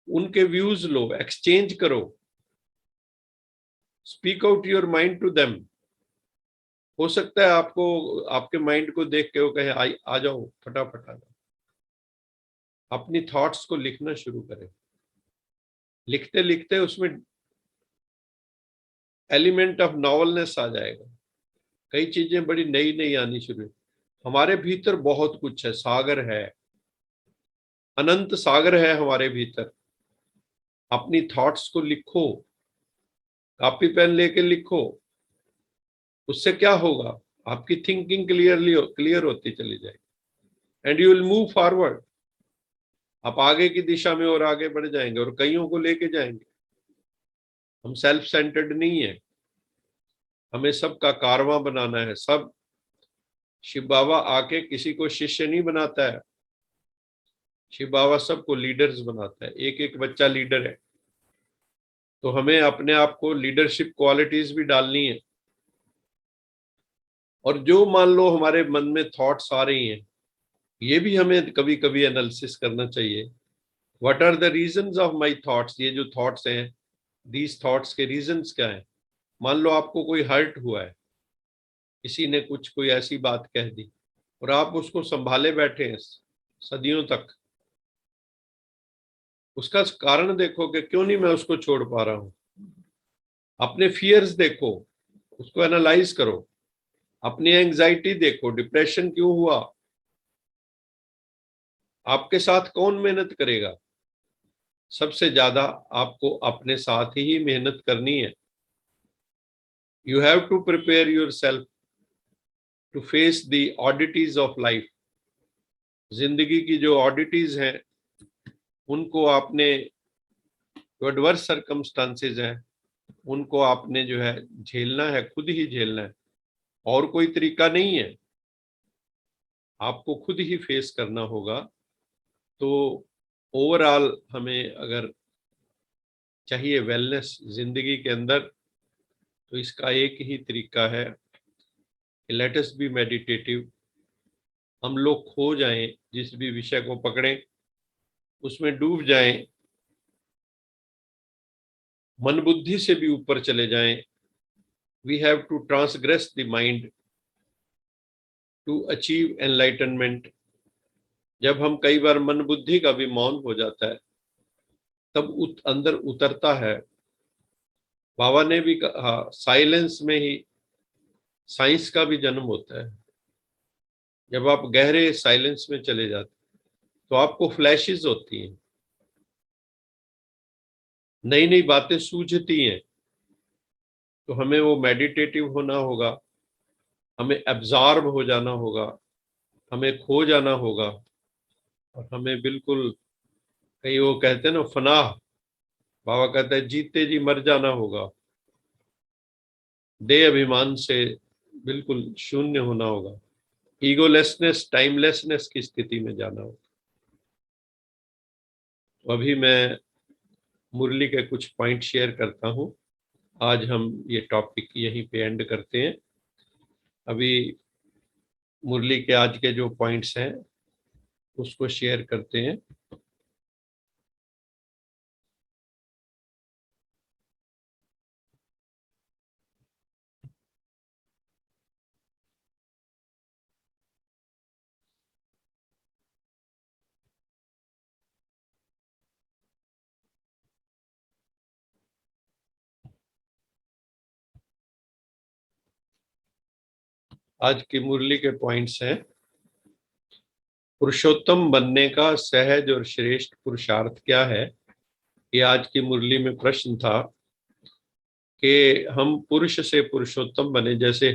उनके व्यूज लो, एक्सचेंज करो, speak out your mind to them. हो सकता है आपको आपके माइंड को देख के वो कहे आ जाओ, फटाफट आ जाओ। अपनी थॉट्स को लिखना शुरू करें। लिखते लिखते उसमें एलिमेंट ऑफ नॉवलनेस आ जाएगा, कई चीजें बड़ी नई नई आनी शुरू है। हमारे भीतर बहुत कुछ है, सागर है, अनंत सागर है हमारे भीतर। अपनी थॉट्स को लिखो, कॉपी पेन लेके लिखो। उससे क्या होगा, आपकी थिंकिंग क्लियर होती चली जाएगी, and you will move forward. आप आगे की दिशा में और आगे बढ़ जाएंगे और कईयों को लेके जाएंगे। हम सेल्फ सेंटर्ड नहीं है, हमें सबका कारवां बनाना है। सब शिव बाबा आके किसी को शिष्य नहीं बनाता है, शिव बाबा सबको लीडर्स बनाता है। एक एक बच्चा लीडर है। तो हमें अपने आप को लीडरशिप क्वालिटीज भी डालनी है। और जो मान लो हमारे मन में थॉट्स आ रही हैं, ये भी हमें कभी कभी एनालिसिस करना चाहिए। What are the reasons of my thoughts, ये जो थॉट्स हैं, दीज थॉट्स के रीजंस क्या है। मान लो आपको कोई हर्ट हुआ है, किसी ने कुछ कोई ऐसी बात कह दी और आप उसको संभाले बैठे हैं सदियों तक। उसका कारण देखो कि क्यों नहीं मैं उसको छोड़ पा रहा हूं। अपने फियर्स देखो, उसको एनालाइज करो। अपनी एंजाइटी देखो, डिप्रेशन क्यों हुआ, आपके साथ कौन मेहनत करेगा। सबसे ज्यादा आपको अपने साथ ही मेहनत करनी है। You have to prepare yourself to face the oddities of life. जिंदगी की जो ऑडिटीज हैं, उनको आपने, जो एडवर्स सर्कमस्टांसेस हैं, उनको आपने जो है झेलना है, खुद ही झेलना है। और कोई तरीका नहीं है, आपको खुद ही फेस करना होगा। तो ओवरऑल हमें अगर चाहिए वेलनेस जिंदगी के अंदर, तो इसका एक ही तरीका है, लेट अस बी मेडिटेटिव। हम लोग खो जाएं, जिस भी विषय को पकड़ें उसमें डूब जाएं, मन बुद्धि से भी ऊपर चले जाएं। We have to transgress the mind to achieve enlightenment. जब हम कई बार मन बुद्धि का भी मौन हो जाता है, तब अंदर उतरता है। बाबा ने भी कहा, साइलेंस में ही साइंस का भी जन्म होता है। जब आप गहरे साइलेंस में चले जाते तो आपको फ्लैशेस होती हैं, नई नई बातें सूझती हैं। तो हमें वो मेडिटेटिव होना होगा, हमें एब्जॉर्ब हो जाना होगा, हमें खो जाना होगा। और हमें बिल्कुल, कहीं वो कहते हैं ना फनाह, बाबा कहते हैं जीते जी मर जाना होगा। दे अभिमान से बिल्कुल शून्य होना होगा। ईगोलेसनेस, टाइमलेसनेस की स्थिति में जाना होगा। तो अभी मैं मुरली के कुछ पॉइंट शेयर करता हूँ। आज हम ये टॉपिक यहीं पे एंड करते हैं। अभी मुरली के आज के जो पॉइंट्स हैं उसको शेयर करते हैं। आज की मुरली के पॉइंट्स हैं। पुरुषोत्तम बनने का सहज और श्रेष्ठ पुरुषार्थ क्या है, ये आज की मुरली में प्रश्न था कि हम पुरुष से पुरुषोत्तम बने। जैसे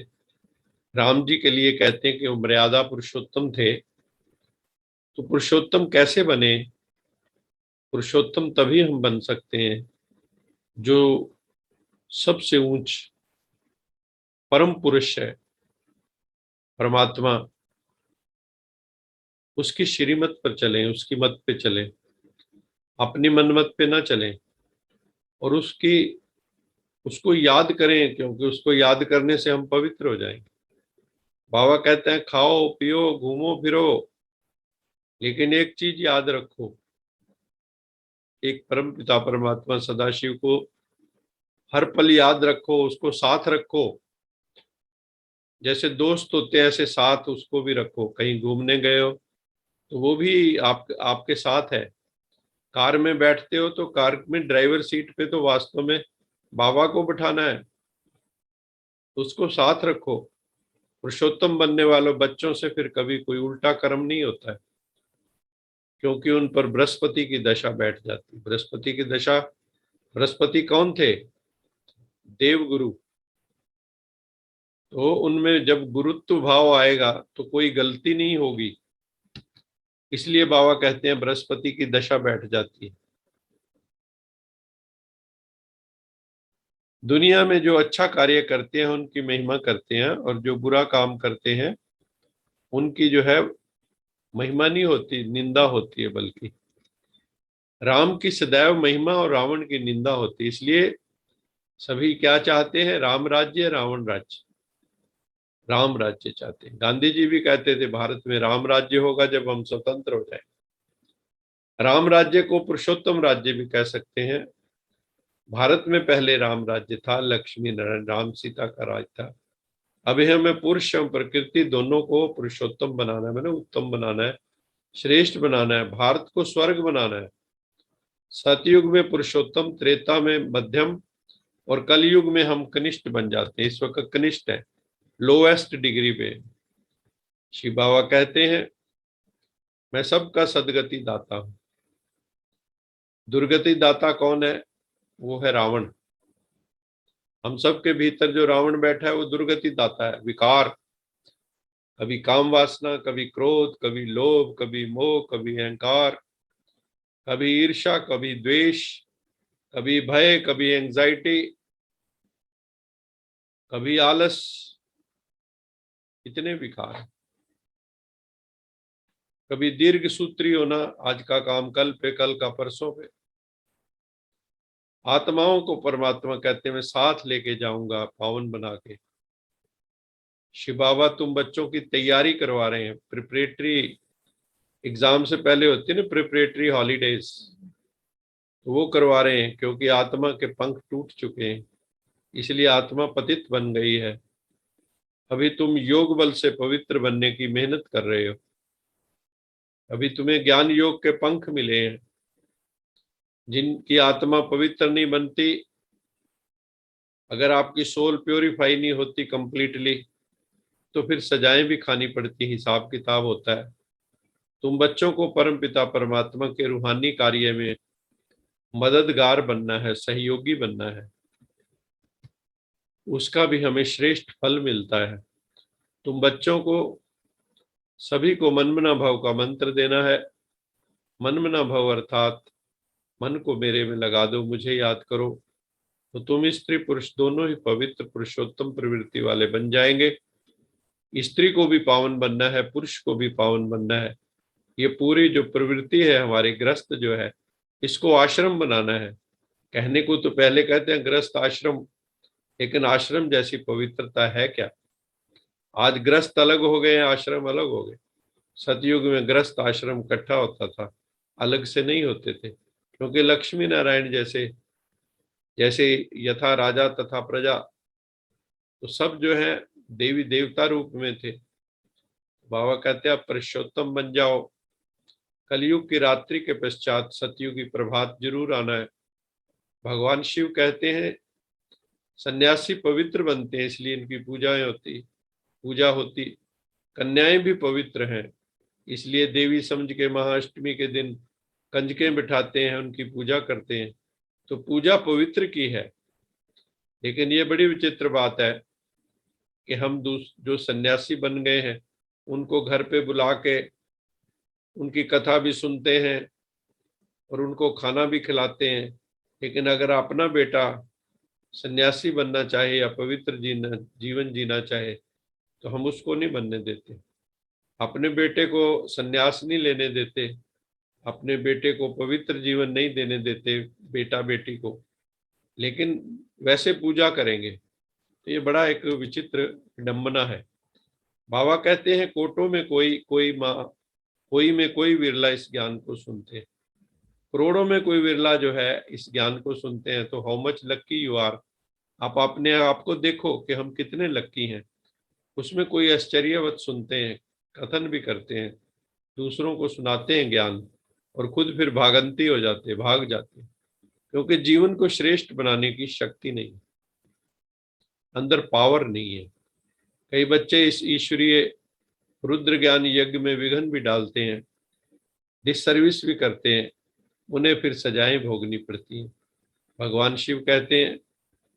राम जी के लिए कहते हैं कि वो मर्यादा पुरुषोत्तम थे, तो पुरुषोत्तम कैसे बने? पुरुषोत्तम तभी हम बन सकते हैं जो सबसे ऊंच परम पुरुष है, परमात्मा, उसकी श्रीमत पर चलें, उसकी मत पे चलें, अपनी मनमत पे ना चलें, और उसको याद करें, क्योंकि उसको याद करने से हम पवित्र हो जाएंगे। बाबा कहते हैं खाओ पियो घूमो फिरो, लेकिन एक चीज याद रखो, एक परम पिता परमात्मा सदाशिव को हर पल याद रखो, उसको साथ रखो। जैसे दोस्त होते हैं ऐसे साथ उसको भी रखो। कहीं घूमने गए हो तो वो भी आपके साथ है। कार में बैठते हो तो कार में ड्राइवर सीट पे तो वास्तव में बाबा को बिठाना है, तो उसको साथ रखो। पुरुषोत्तम बनने वालों बच्चों से फिर कभी कोई उल्टा कर्म नहीं होता है, क्योंकि उन पर बृहस्पति की दशा बैठ जाती। बृहस्पति की दशा, बृहस्पति कौन थे? देवगुरु। तो उनमें जब गुरुत्व भाव आएगा तो कोई गलती नहीं होगी। इसलिए बाबा कहते हैं बृहस्पति की दशा बैठ जाती है। दुनिया में जो अच्छा कार्य करते हैं उनकी महिमा करते हैं, और जो बुरा काम करते हैं उनकी जो है महिमा नहीं होती, निंदा होती है। बल्कि राम की सदैव महिमा और रावण की निंदा होती है। इसलिए सभी क्या चाहते हैं? राम राज्य, रावण राज्य। राम राज्य चाहते हैं। गांधी जी भी कहते थे भारत में राम राज्य होगा जब हम स्वतंत्र हो जाए। राम राज्य को पुरुषोत्तम राज्य भी कह सकते हैं। भारत में पहले राम राज्य था, लक्ष्मी नारायण राम सीता का राज था। अभी हमें पुरुष एवं प्रकृति दोनों को पुरुषोत्तम बनाना है, मैंने उत्तम बनाना है, श्रेष्ठ बनाना है, भारत को स्वर्ग बनाना है। सतयुग में पुरुषोत्तम, त्रेता में मध्यम, और कलयुग में हम कनिष्ठ बन जाते हैं। इस वक्त कनिष्ठ है, लोएस्ट डिग्री पे। शिव बाबा कहते हैं मैं सबका सदगति दाता हूं। दुर्गति दाता कौन है? वो है रावण। हम सबके भीतर जो रावण बैठा है वो दुर्गति दाता है। विकार, कभी काम वासना, कभी क्रोध, कभी लोभ, कभी मोह, कभी अहंकार, कभी ईर्ष्या, कभी द्वेष, कभी भय, कभी एंजाइटी, कभी आलस। इतने विकार हैं। कभी दीर्घ सूत्री होना, आज का काम कल पे, कल का परसों पे। आत्माओं को परमात्मा कहते हैं मैं साथ लेके जाऊंगा पावन बना के। शिव बाबा तुम बच्चों की तैयारी करवा रहे हैं। प्रिपरेटरी एग्जाम से पहले होती है ना प्रिपरेटरी हॉलीडेज, तो वो करवा रहे हैं, क्योंकि आत्मा के पंख टूट चुके हैं, इसलिए आत्मा पतित बन गई है। अभी तुम योग बल से पवित्र बनने की मेहनत कर रहे हो। अभी तुम्हें ज्ञान योग के पंख मिले हैं। जिनकी आत्मा पवित्र नहीं बनती, अगर आपकी सोल प्योरीफाई नहीं होती कंप्लीटली, तो फिर सजाएं भी खानी पड़ती, हिसाब किताब होता है। तुम बच्चों को परम पिता परमात्मा के रूहानी कार्य में मददगार बनना है, सहयोगी बनना है। उसका भी हमें श्रेष्ठ फल मिलता है। तुम बच्चों को सभी को मनमना भव का मंत्र देना है। मनमना भव अर्थात मन को मेरे में लगा दो, मुझे याद करो, तो तुम स्त्री पुरुष दोनों ही पवित्र पुरुषोत्तम प्रवृत्ति वाले बन जाएंगे। स्त्री को भी पावन बनना है, पुरुष को भी पावन बनना है। ये पूरी जो प्रवृत्ति है हमारे ग्रस्त जो है, इसको आश्रम बनाना है। कहने को तो पहले कहते हैं ग्रस्त आश्रम, लेकिन आश्रम जैसी पवित्रता है क्या? आज ग्रस्त अलग हो गए, आश्रम अलग हो गए। सतयुग में ग्रस्त आश्रम इकट्ठा होता था, अलग से नहीं होते थे, क्योंकि लक्ष्मी नारायण जैसे जैसे यथा राजा तथा प्रजा, तो सब जो है देवी देवता रूप में थे। बाबा कहते हैं आप पुरुषोत्तम बन जाओ। कलयुग की रात्रि के पश्चात सतयुग की प्रभात जरूर आना है। भगवान शिव कहते हैं सन्यासी पवित्र बनते हैं, इसलिए इनकी पूजाएं होती। पूजा होती। कन्याएं भी पवित्र हैं, इसलिए देवी समझ के महाअष्टमी के दिन कंजकें बिठाते हैं, उनकी पूजा करते हैं। तो पूजा पवित्र की है। लेकिन ये बड़ी विचित्र बात है कि हम जो सन्यासी बन गए हैं उनको घर पे बुला के उनकी कथा भी सुनते हैं और उनको खाना भी खिलाते हैं। लेकिन अगर अपना बेटा सन्यासी बनना चाहे या पवित्र जीवन जीना चाहे तो हम उसको नहीं बनने देते। अपने बेटे को सन्यास नहीं लेने देते, अपने बेटे को पवित्र जीवन नहीं देने देते, बेटा बेटी को, लेकिन वैसे पूजा करेंगे। तो ये बड़ा एक विचित्र विडंबना है। बाबा कहते हैं कोटों में कोई माँ, कोई में कोई विरला इस ज्ञान को सुनते हैं। करोड़ों में कोई विरला जो है इस ज्ञान को सुनते हैं। तो how much lucky you are. आप अपने आप को देखो कि हम कितने लक्की हैं। उसमें कोई आश्चर्यवत सुनते हैं, कथन भी करते हैं, दूसरों को सुनाते हैं ज्ञान और खुद फिर भागंती हो जाते, भाग जाते हैं, क्योंकि जीवन को श्रेष्ठ बनाने की शक्ति नहीं, अंदर पावर नहीं है। कई बच्चे इस ईश्वरीय रुद्र ज्ञान यज्ञ में विघ्न भी डालते हैं, डिससर्विस भी करते हैं, उन्हें फिर सजाएं भोगनी पड़ती हैं। भगवान शिव कहते हैं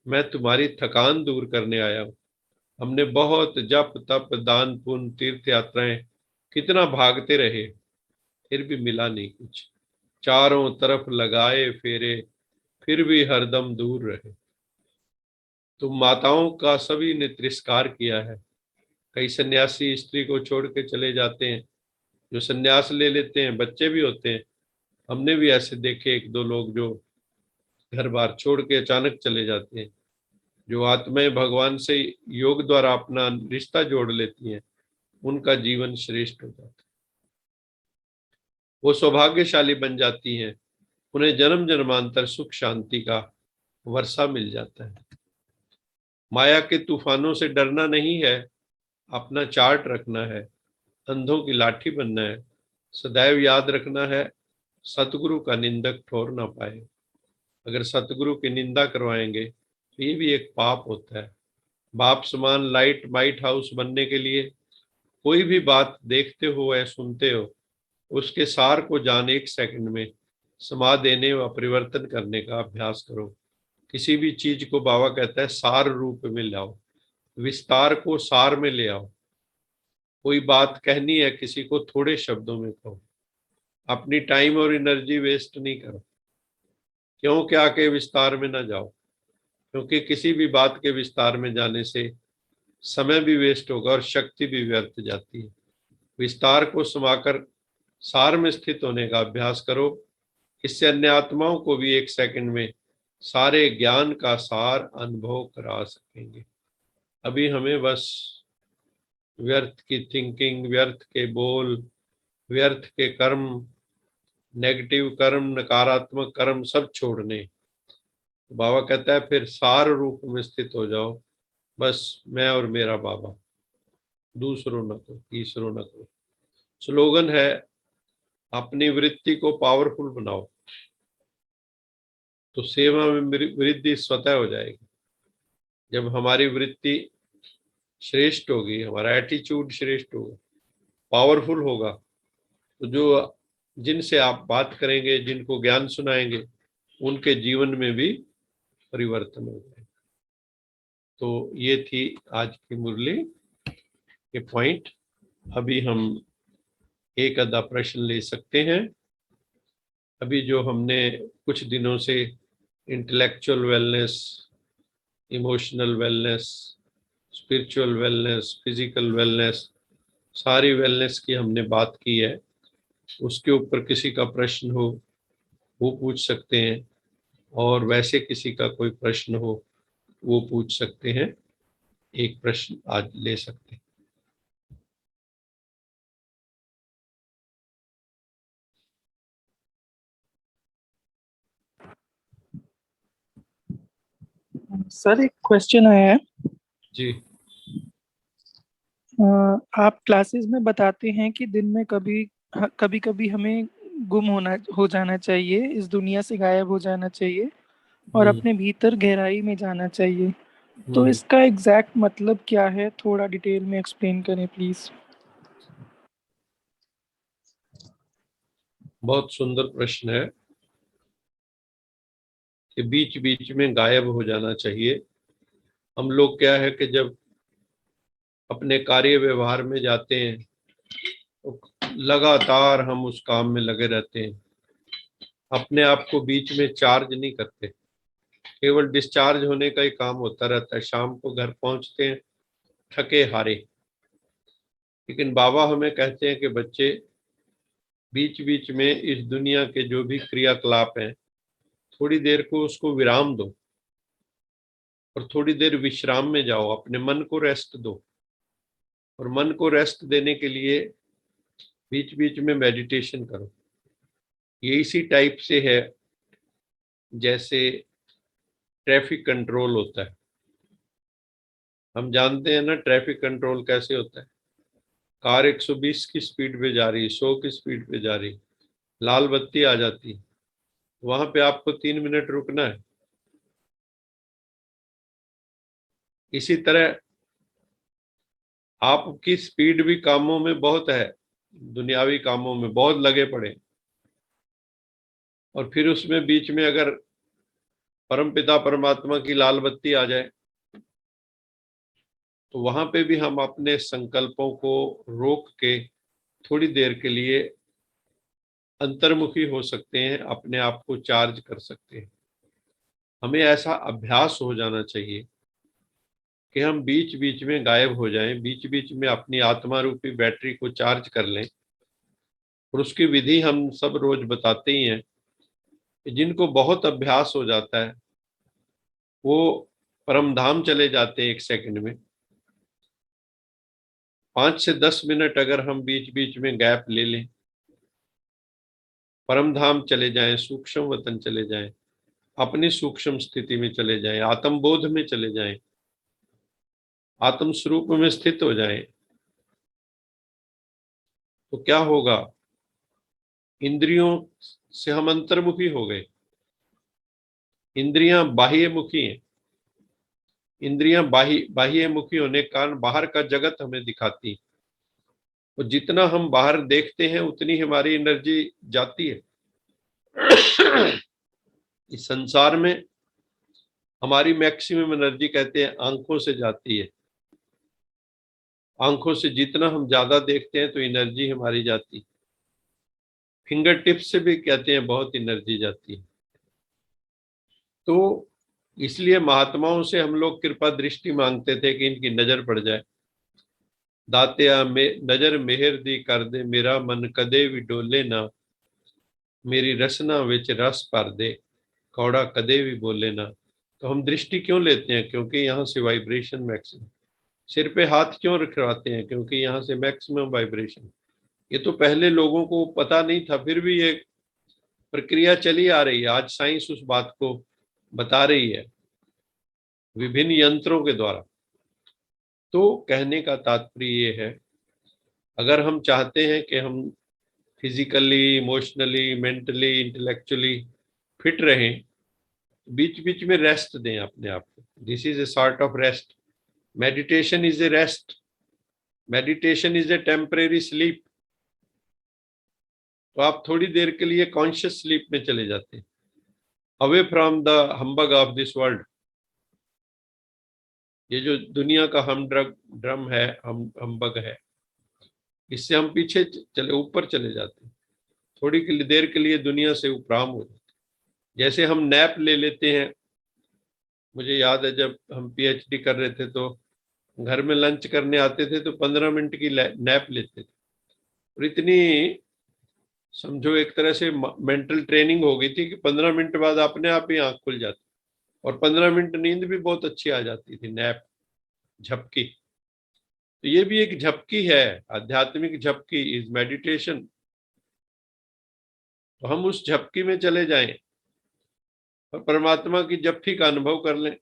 मैं तुम्हारी थकान दूर करने आया हूं। हमने बहुत जप तप दान पुण्य तीर्थ यात्राएं कितना भागते रहे, फिर भी मिला नहीं कुछ। चारों तरफ लगाए फेरे, फिर भी हरदम दूर रहे। तुम माताओं का सभी ने तिरस्कार किया है। कई सन्यासी स्त्री को छोड़ के चले जाते हैं, जो सन्यास ले लेते हैं बच्चे भी होते हैं। हमने भी ऐसे देखे एक दो लोग जो घर बार छोड़ के अचानक चले जाते हैं। जो आत्माएं भगवान से योग द्वारा अपना रिश्ता जोड़ लेती हैं उनका जीवन श्रेष्ठ हो जाता है, वो सौभाग्यशाली बन जाती हैं, उन्हें जन्म जन्मांतर सुख शांति का वर्षा मिल जाता है। माया के तूफानों से डरना नहीं है, अपना चार्ट रखना है, अंधों की लाठी बनना है। सदैव याद रखना है सतगुरु का निंदक ठोर ना पाए। अगर सतगुरु की निंदा करवाएंगे तो ये भी एक पाप होता है। बाप समान लाइट वाइट हाउस बनने के लिए कोई भी बात देखते हो या सुनते हो उसके सार को जान एक सेकंड में समा देने व परिवर्तन करने का अभ्यास करो। किसी भी चीज को बाबा कहता है सार रूप में लाओ, विस्तार को सार में ले आओ। कोई बात कहनी है किसी को थोड़े शब्दों में कहो, अपनी टाइम और एनर्जी वेस्ट नहीं करो। क्यों क्या के विस्तार में ना जाओ, क्योंकि किसी भी बात के विस्तार में जाने से समय भी वेस्ट होगा और शक्ति भी व्यर्थ जाती है। विस्तार को समाकर सार में स्थित होने का अभ्यास करो। इससे अन्य आत्माओं को भी एक सेकंड में सारे ज्ञान का सार अनुभव करा सकेंगे। अभी हमें बस व्यर्थ की थिंकिंग, व्यर्थ के बोल, व्यर्थ के कर्म, नेगेटिव कर्म, नकारात्मक कर्म सब छोड़ने। बाबा कहता है फिर सार रूप में स्थित हो जाओ, बस मैं और मेरा बाबा, दूसरों न को तीसरों न को। स्लोगन है अपनी वृत्ति को पावरफुल बनाओ तो सेवा में वृद्धि स्वतः हो जाएगी। जब हमारी वृत्ति श्रेष्ठ होगी, हमारा एटीट्यूड श्रेष्ठ होगा, पावरफुल होगा, तो जो जिनसे आप बात करेंगे, जिनको ज्ञान सुनाएंगे, उनके जीवन में भी परिवर्तन हो जाएगा। तो ये थी आज की मुरली के पॉइंट। अभी हम एक आधा प्रश्न ले सकते हैं। अभी जो हमने कुछ दिनों से intellectual wellness, emotional wellness, spiritual wellness, physical wellness, सारी वेलनेस की हमने बात की है, उसके ऊपर किसी का प्रश्न हो वो पूछ सकते हैं, और वैसे किसी का कोई प्रश्न हो वो पूछ सकते हैं। एक प्रश्न आज ले सकते हैं। सर एक क्वेश्चन आया है। जी। आप क्लासेस में बताते हैं कि दिन में कभी कभी हमें गुम हो जाना चाहिए, इस दुनिया से गायब हो जाना चाहिए और अपने भीतर गहराई में जाना चाहिए। तो इसका एग्जैक्ट मतलब क्या है, थोड़ा डिटेल में एक्सप्लेन करें प्लीज। बहुत सुंदर प्रश्न है कि बीच बीच में गायब हो जाना चाहिए। हम लोग क्या है कि जब अपने कार्य व्यवहार में जाते हैं तो लगातार हम उस काम में लगे रहते हैं, अपने आप को बीच में चार्ज नहीं करते, केवल डिस्चार्ज होने का ही काम होता रहता है। शाम को घर पहुंचते हैं थके हारे। लेकिन बाबा हमें कहते हैं कि बच्चे, बीच बीच में इस दुनिया के जो भी क्रियाकलाप हैं, थोड़ी देर को उसको विराम दो और थोड़ी देर विश्राम में जाओ, अपने मन को रेस्ट दो। और मन को रेस्ट देने के लिए बीच बीच में मेडिटेशन करो। ये इसी टाइप से है जैसे ट्रैफिक कंट्रोल होता है। हम जानते हैं ना ट्रैफिक कंट्रोल कैसे होता है। कार 120 की स्पीड पे जा रही, 100 की स्पीड पे जा रही, लाल बत्ती आ जाती, वहां पे आपको 3 मिनट रुकना है। इसी तरह आपकी स्पीड भी कामों में बहुत है, दुनियावी कामों में बहुत लगे पड़े, और फिर उसमें बीच में अगर परमपिता परमात्मा की लाल बत्ती आ जाए तो वहां पे भी हम अपने संकल्पों को रोक के थोड़ी देर के लिए अंतर्मुखी हो सकते हैं, अपने आप को चार्ज कर सकते हैं। हमें ऐसा अभ्यास हो जाना चाहिए कि हम बीच बीच में गायब हो जाएं, बीच बीच में अपनी आत्मा रूपी बैटरी को चार्ज कर लें। और उसकी विधि हम सब रोज बताते ही हैं कि जिनको बहुत अभ्यास हो जाता है वो परम धाम चले जाते हैं 1 सेकंड में। 5 से 10 मिनट अगर हम बीच बीच में गैप ले लें, परम धाम चले जाएं, सूक्ष्म वतन चले जाएं, अपनी सूक्ष्म स्थिति में चले जाएं, आत्म बोध में चले जाएं, आत्म स्वरूप में स्थित हो जाएं, तो क्या होगा? इंद्रियों से हम अंतर्मुखी हो गए। इंद्रियां बाह्य मुखी हैं। इंद्रियां बाह्य मुखी होने के कारण बाहर का जगत हमें दिखाती। और जितना हम बाहर देखते हैं उतनी हमारी एनर्जी जाती है। इस संसार में हमारी मैक्सिमम एनर्जी कहते हैं आंखों से जाती है। आंखों से जितना हम ज्यादा देखते हैं तो एनर्जी हमारी जाती। फिंगर टिप्स से भी कहते हैं बहुत एनर्जी जाती है। तो इसलिए महात्माओं से हम लोग कृपा दृष्टि मांगते थे कि इनकी नजर पड़ जाए। दातिया में नजर मेहर दी कर दे, मेरा मन कदे भी डोले ना, मेरी रसना विच रस भर दे, कौड़ा कदे भी बोले ना। तो हम दृष्टि क्यों लेते हैं? क्योंकि यहाँ से वाइब्रेशन मैक्सिमम। सिर पे हाथ क्यों रखवाते हैं? क्योंकि यहाँ से मैक्सिमम वाइब्रेशन। ये तो पहले लोगों को पता नहीं था, फिर भी ये प्रक्रिया चली आ रही है। आज साइंस उस बात को बता रही है विभिन्न यंत्रों के द्वारा। तो कहने का तात्पर्य ये है, अगर हम चाहते हैं कि हम physically, emotionally, mentally, intellectually fit रहें, बीच बीच में रेस्ट दें अपने आप को। This is a sort of rest. Meditation is a rest. Meditation is a temporary sleep. तो आप थोड़ी देर के लिए कॉन्शियस स्लीप में चले जाते हैं, away from the humbug of this world. ये जो दुनिया का हम ड्रम है, हम हम्बग है, इससे हम पीछे चले, ऊपर चले जाते हैं। थोड़ी के लिए देर के लिए दुनिया से उपराम हो जाते हैं। जैसे हम नैप ले लेते हैं। मुझे याद है जब हम पीएचडी कर रहे थे तो घर में लंच करने आते थे तो 15 मिनट की नैप लेते थे। और इतनी, समझो एक तरह से मेंटल ट्रेनिंग हो गई थी कि 15 मिनट बाद अपने आप ही आंख खुल जाती। और 15 मिनट नींद भी बहुत अच्छी आ जाती थी, नैप, झपकी। तो ये भी एक झपकी है, आध्यात्मिक झपकी इज मेडिटेशन। तो हम उस झपकी में चले जाएं और परमात्मा की जप्फी का अनुभव कर लें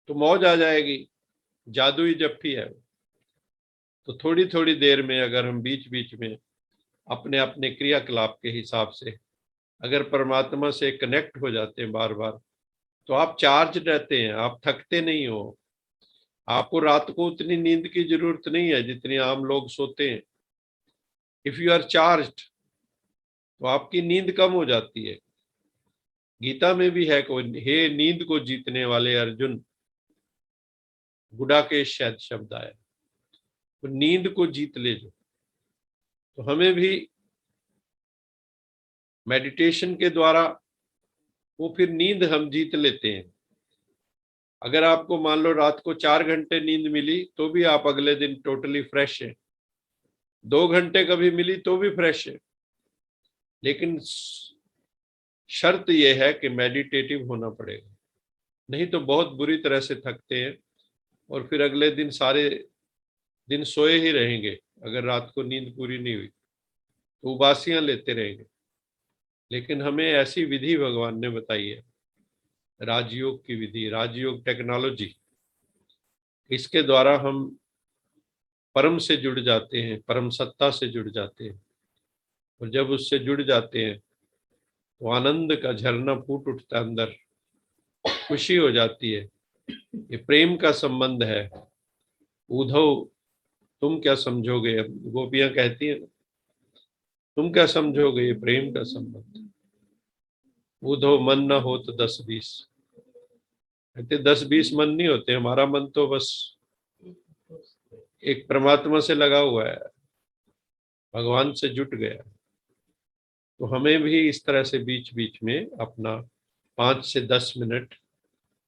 तो मौज आ जाएगी। जादुई जप्फी है वो। तो थोड़ी थोड़ी देर में अगर हम बीच बीच में अपने अपने क्रियाकलाप के हिसाब से अगर परमात्मा से कनेक्ट हो जाते हैं बार बार, तो आप चार्ज रहते हैं, आप थकते नहीं हो। आपको रात को उतनी नींद की जरूरत नहीं है जितनी आम लोग सोते हैं। इफ यू आर चार्ज्ड तो आपकी नींद कम हो जाती है। गीता में भी है कोई, हे नींद को जीतने वाले अर्जुन, गुडाकेश शायद शब्द आया, तो नींद को जीत ले जो। तो हमें भी मेडिटेशन के द्वारा वो फिर नींद हम जीत लेते हैं। अगर आपको मान लो रात को 4 घंटे नींद मिली तो भी आप अगले दिन टोटली फ्रेश हैं, 2 घंटे कभी मिली तो भी फ्रेश है। लेकिन शर्त यह है कि मेडिटेटिव होना पड़ेगा, नहीं तो बहुत बुरी तरह से थकते हैं और फिर अगले दिन सारे दिन सोए ही रहेंगे। अगर रात को नींद पूरी नहीं हुई तो उबासियां लेते रहेंगे। लेकिन हमें ऐसी विधि भगवान ने बताई है, राजयोग की विधि, राजयोग टेक्नोलॉजी, इसके द्वारा हम परम से जुड़ जाते हैं, परम सत्ता से जुड़ जाते हैं। और जब उससे जुड़ जाते हैं तो आनंद का झरना फूट उठता है अंदर, खुशी हो जाती है। ये प्रेम का संबंध है। उद्धव तुम क्या समझोगे, गोपियां कहती हैं, तुम क्या समझोगे, ये प्रेम का संबंध। उद्धव मन न हो तो 10-20, कहते 10-20 मन नहीं होते, हमारा मन तो बस एक परमात्मा से लगा हुआ है, भगवान से जुट गया। तो हमें भी इस तरह से बीच बीच में अपना 5 से 10 मिनट,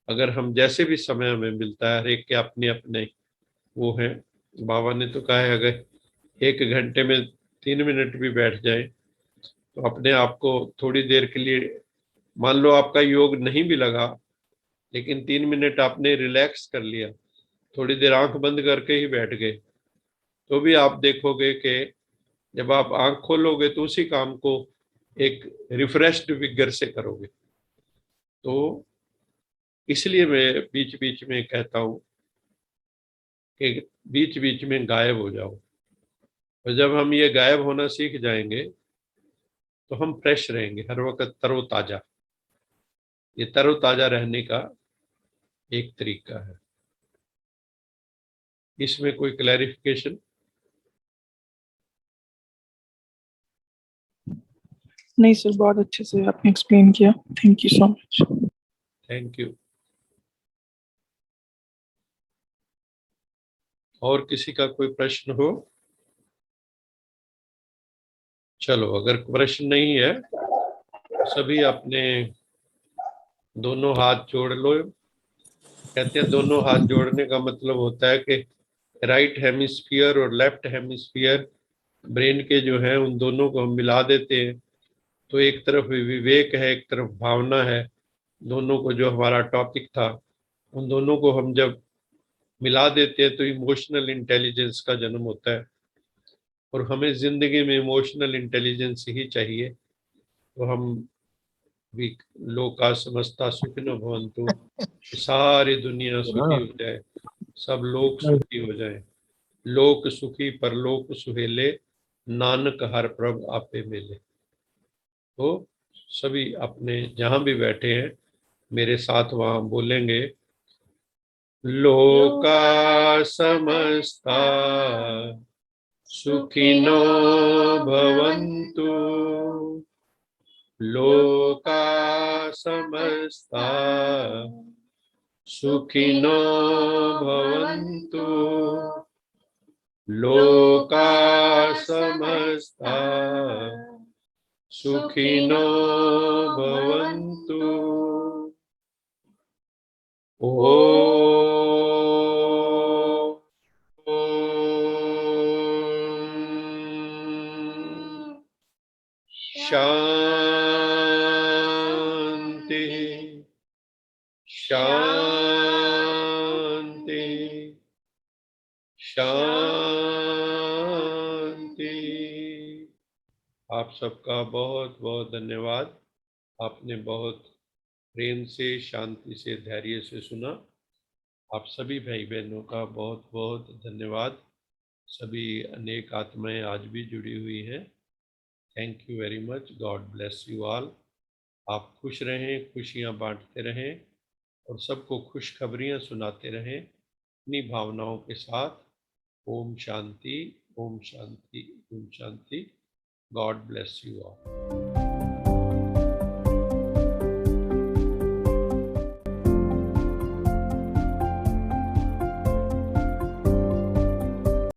अगर हम जैसे भी समय हमें मिलता है, हर एक के अपने अपने वो है। बाबा ने तो कहा है अगर 1 घंटे में 3 मिनट भी बैठ जाए तो अपने आप को थोड़ी देर के लिए, मान लो आपका योग नहीं भी लगा लेकिन 3 मिनट आपने रिलैक्स कर लिया, थोड़ी देर आंख बंद करके ही बैठ गए, तो भी आप देखोगे कि जब आप आंख खोलोगे तो उसी काम को एक रिफ्रेश्ड विगर से करोगे। तो इसलिए मैं बीच बीच में कहता हूँ कि बीच बीच में गायब हो जाओ। और जब हम ये गायब होना सीख जाएंगे तो हम फ्रेश रहेंगे, हर वक्त तरोताजा। ये तरोताजा रहने का एक तरीका है। इसमें कोई क्लैरिफिकेशन? नहीं सर, बहुत अच्छे से आपने एक्सप्लेन किया, thank you so much. Thank you. और किसी का कोई प्रश्न हो? चलो, अगर प्रश्न नहीं है सभी अपने दोनों हाथ जोड़ लो। कहते हैं दोनों हाथ जोड़ने का मतलब होता है कि राइट हेमिस्फीयर और लेफ्ट हेमिस्फीयर ब्रेन के जो है उन दोनों को हम मिला देते हैं। तो एक तरफ विवेक है, एक तरफ भावना है। दोनों को, जो हमारा टॉपिक था, उन दोनों को हम जब मिला देते हैं तो इमोशनल इंटेलिजेंस का जन्म होता है। और हमें जिंदगी में इमोशनल इंटेलिजेंस ही चाहिए। तो हम भी लोका समस्ता सुखिनो भवन्तु, सारी दुनिया सुखी हो जाए, सब लोग सुखी हो जाए। लोक सुखी परलोक सुहेले, नानक हर प्रभ आपे मिले। तो सभी अपने जहां भी बैठे हैं मेरे साथ वहां बोलेंगे, लोका समस्ता सुखिनो भवन्तु, लोका समस्ता सुखिनो भवन्तु, लोका समस्ता सुखिनो भवन्तु। शांति शांति शांति। आप सबका बहुत बहुत धन्यवाद। आपने बहुत प्रेम से, शांति से, धैर्य से सुना। आप सभी भाई बहनों का बहुत बहुत धन्यवाद। सभी अनेक आत्माएं आज भी जुड़ी हुई हैं। Thank you very much. God bless you all. आप खुश रहें, खुशियां बांटते रहें। और सबको खुशखबरियां सुनाते रहें अपनी भावनाओं के साथ। ओम शांति, ओम शांति, ओम शांति। God bless you all.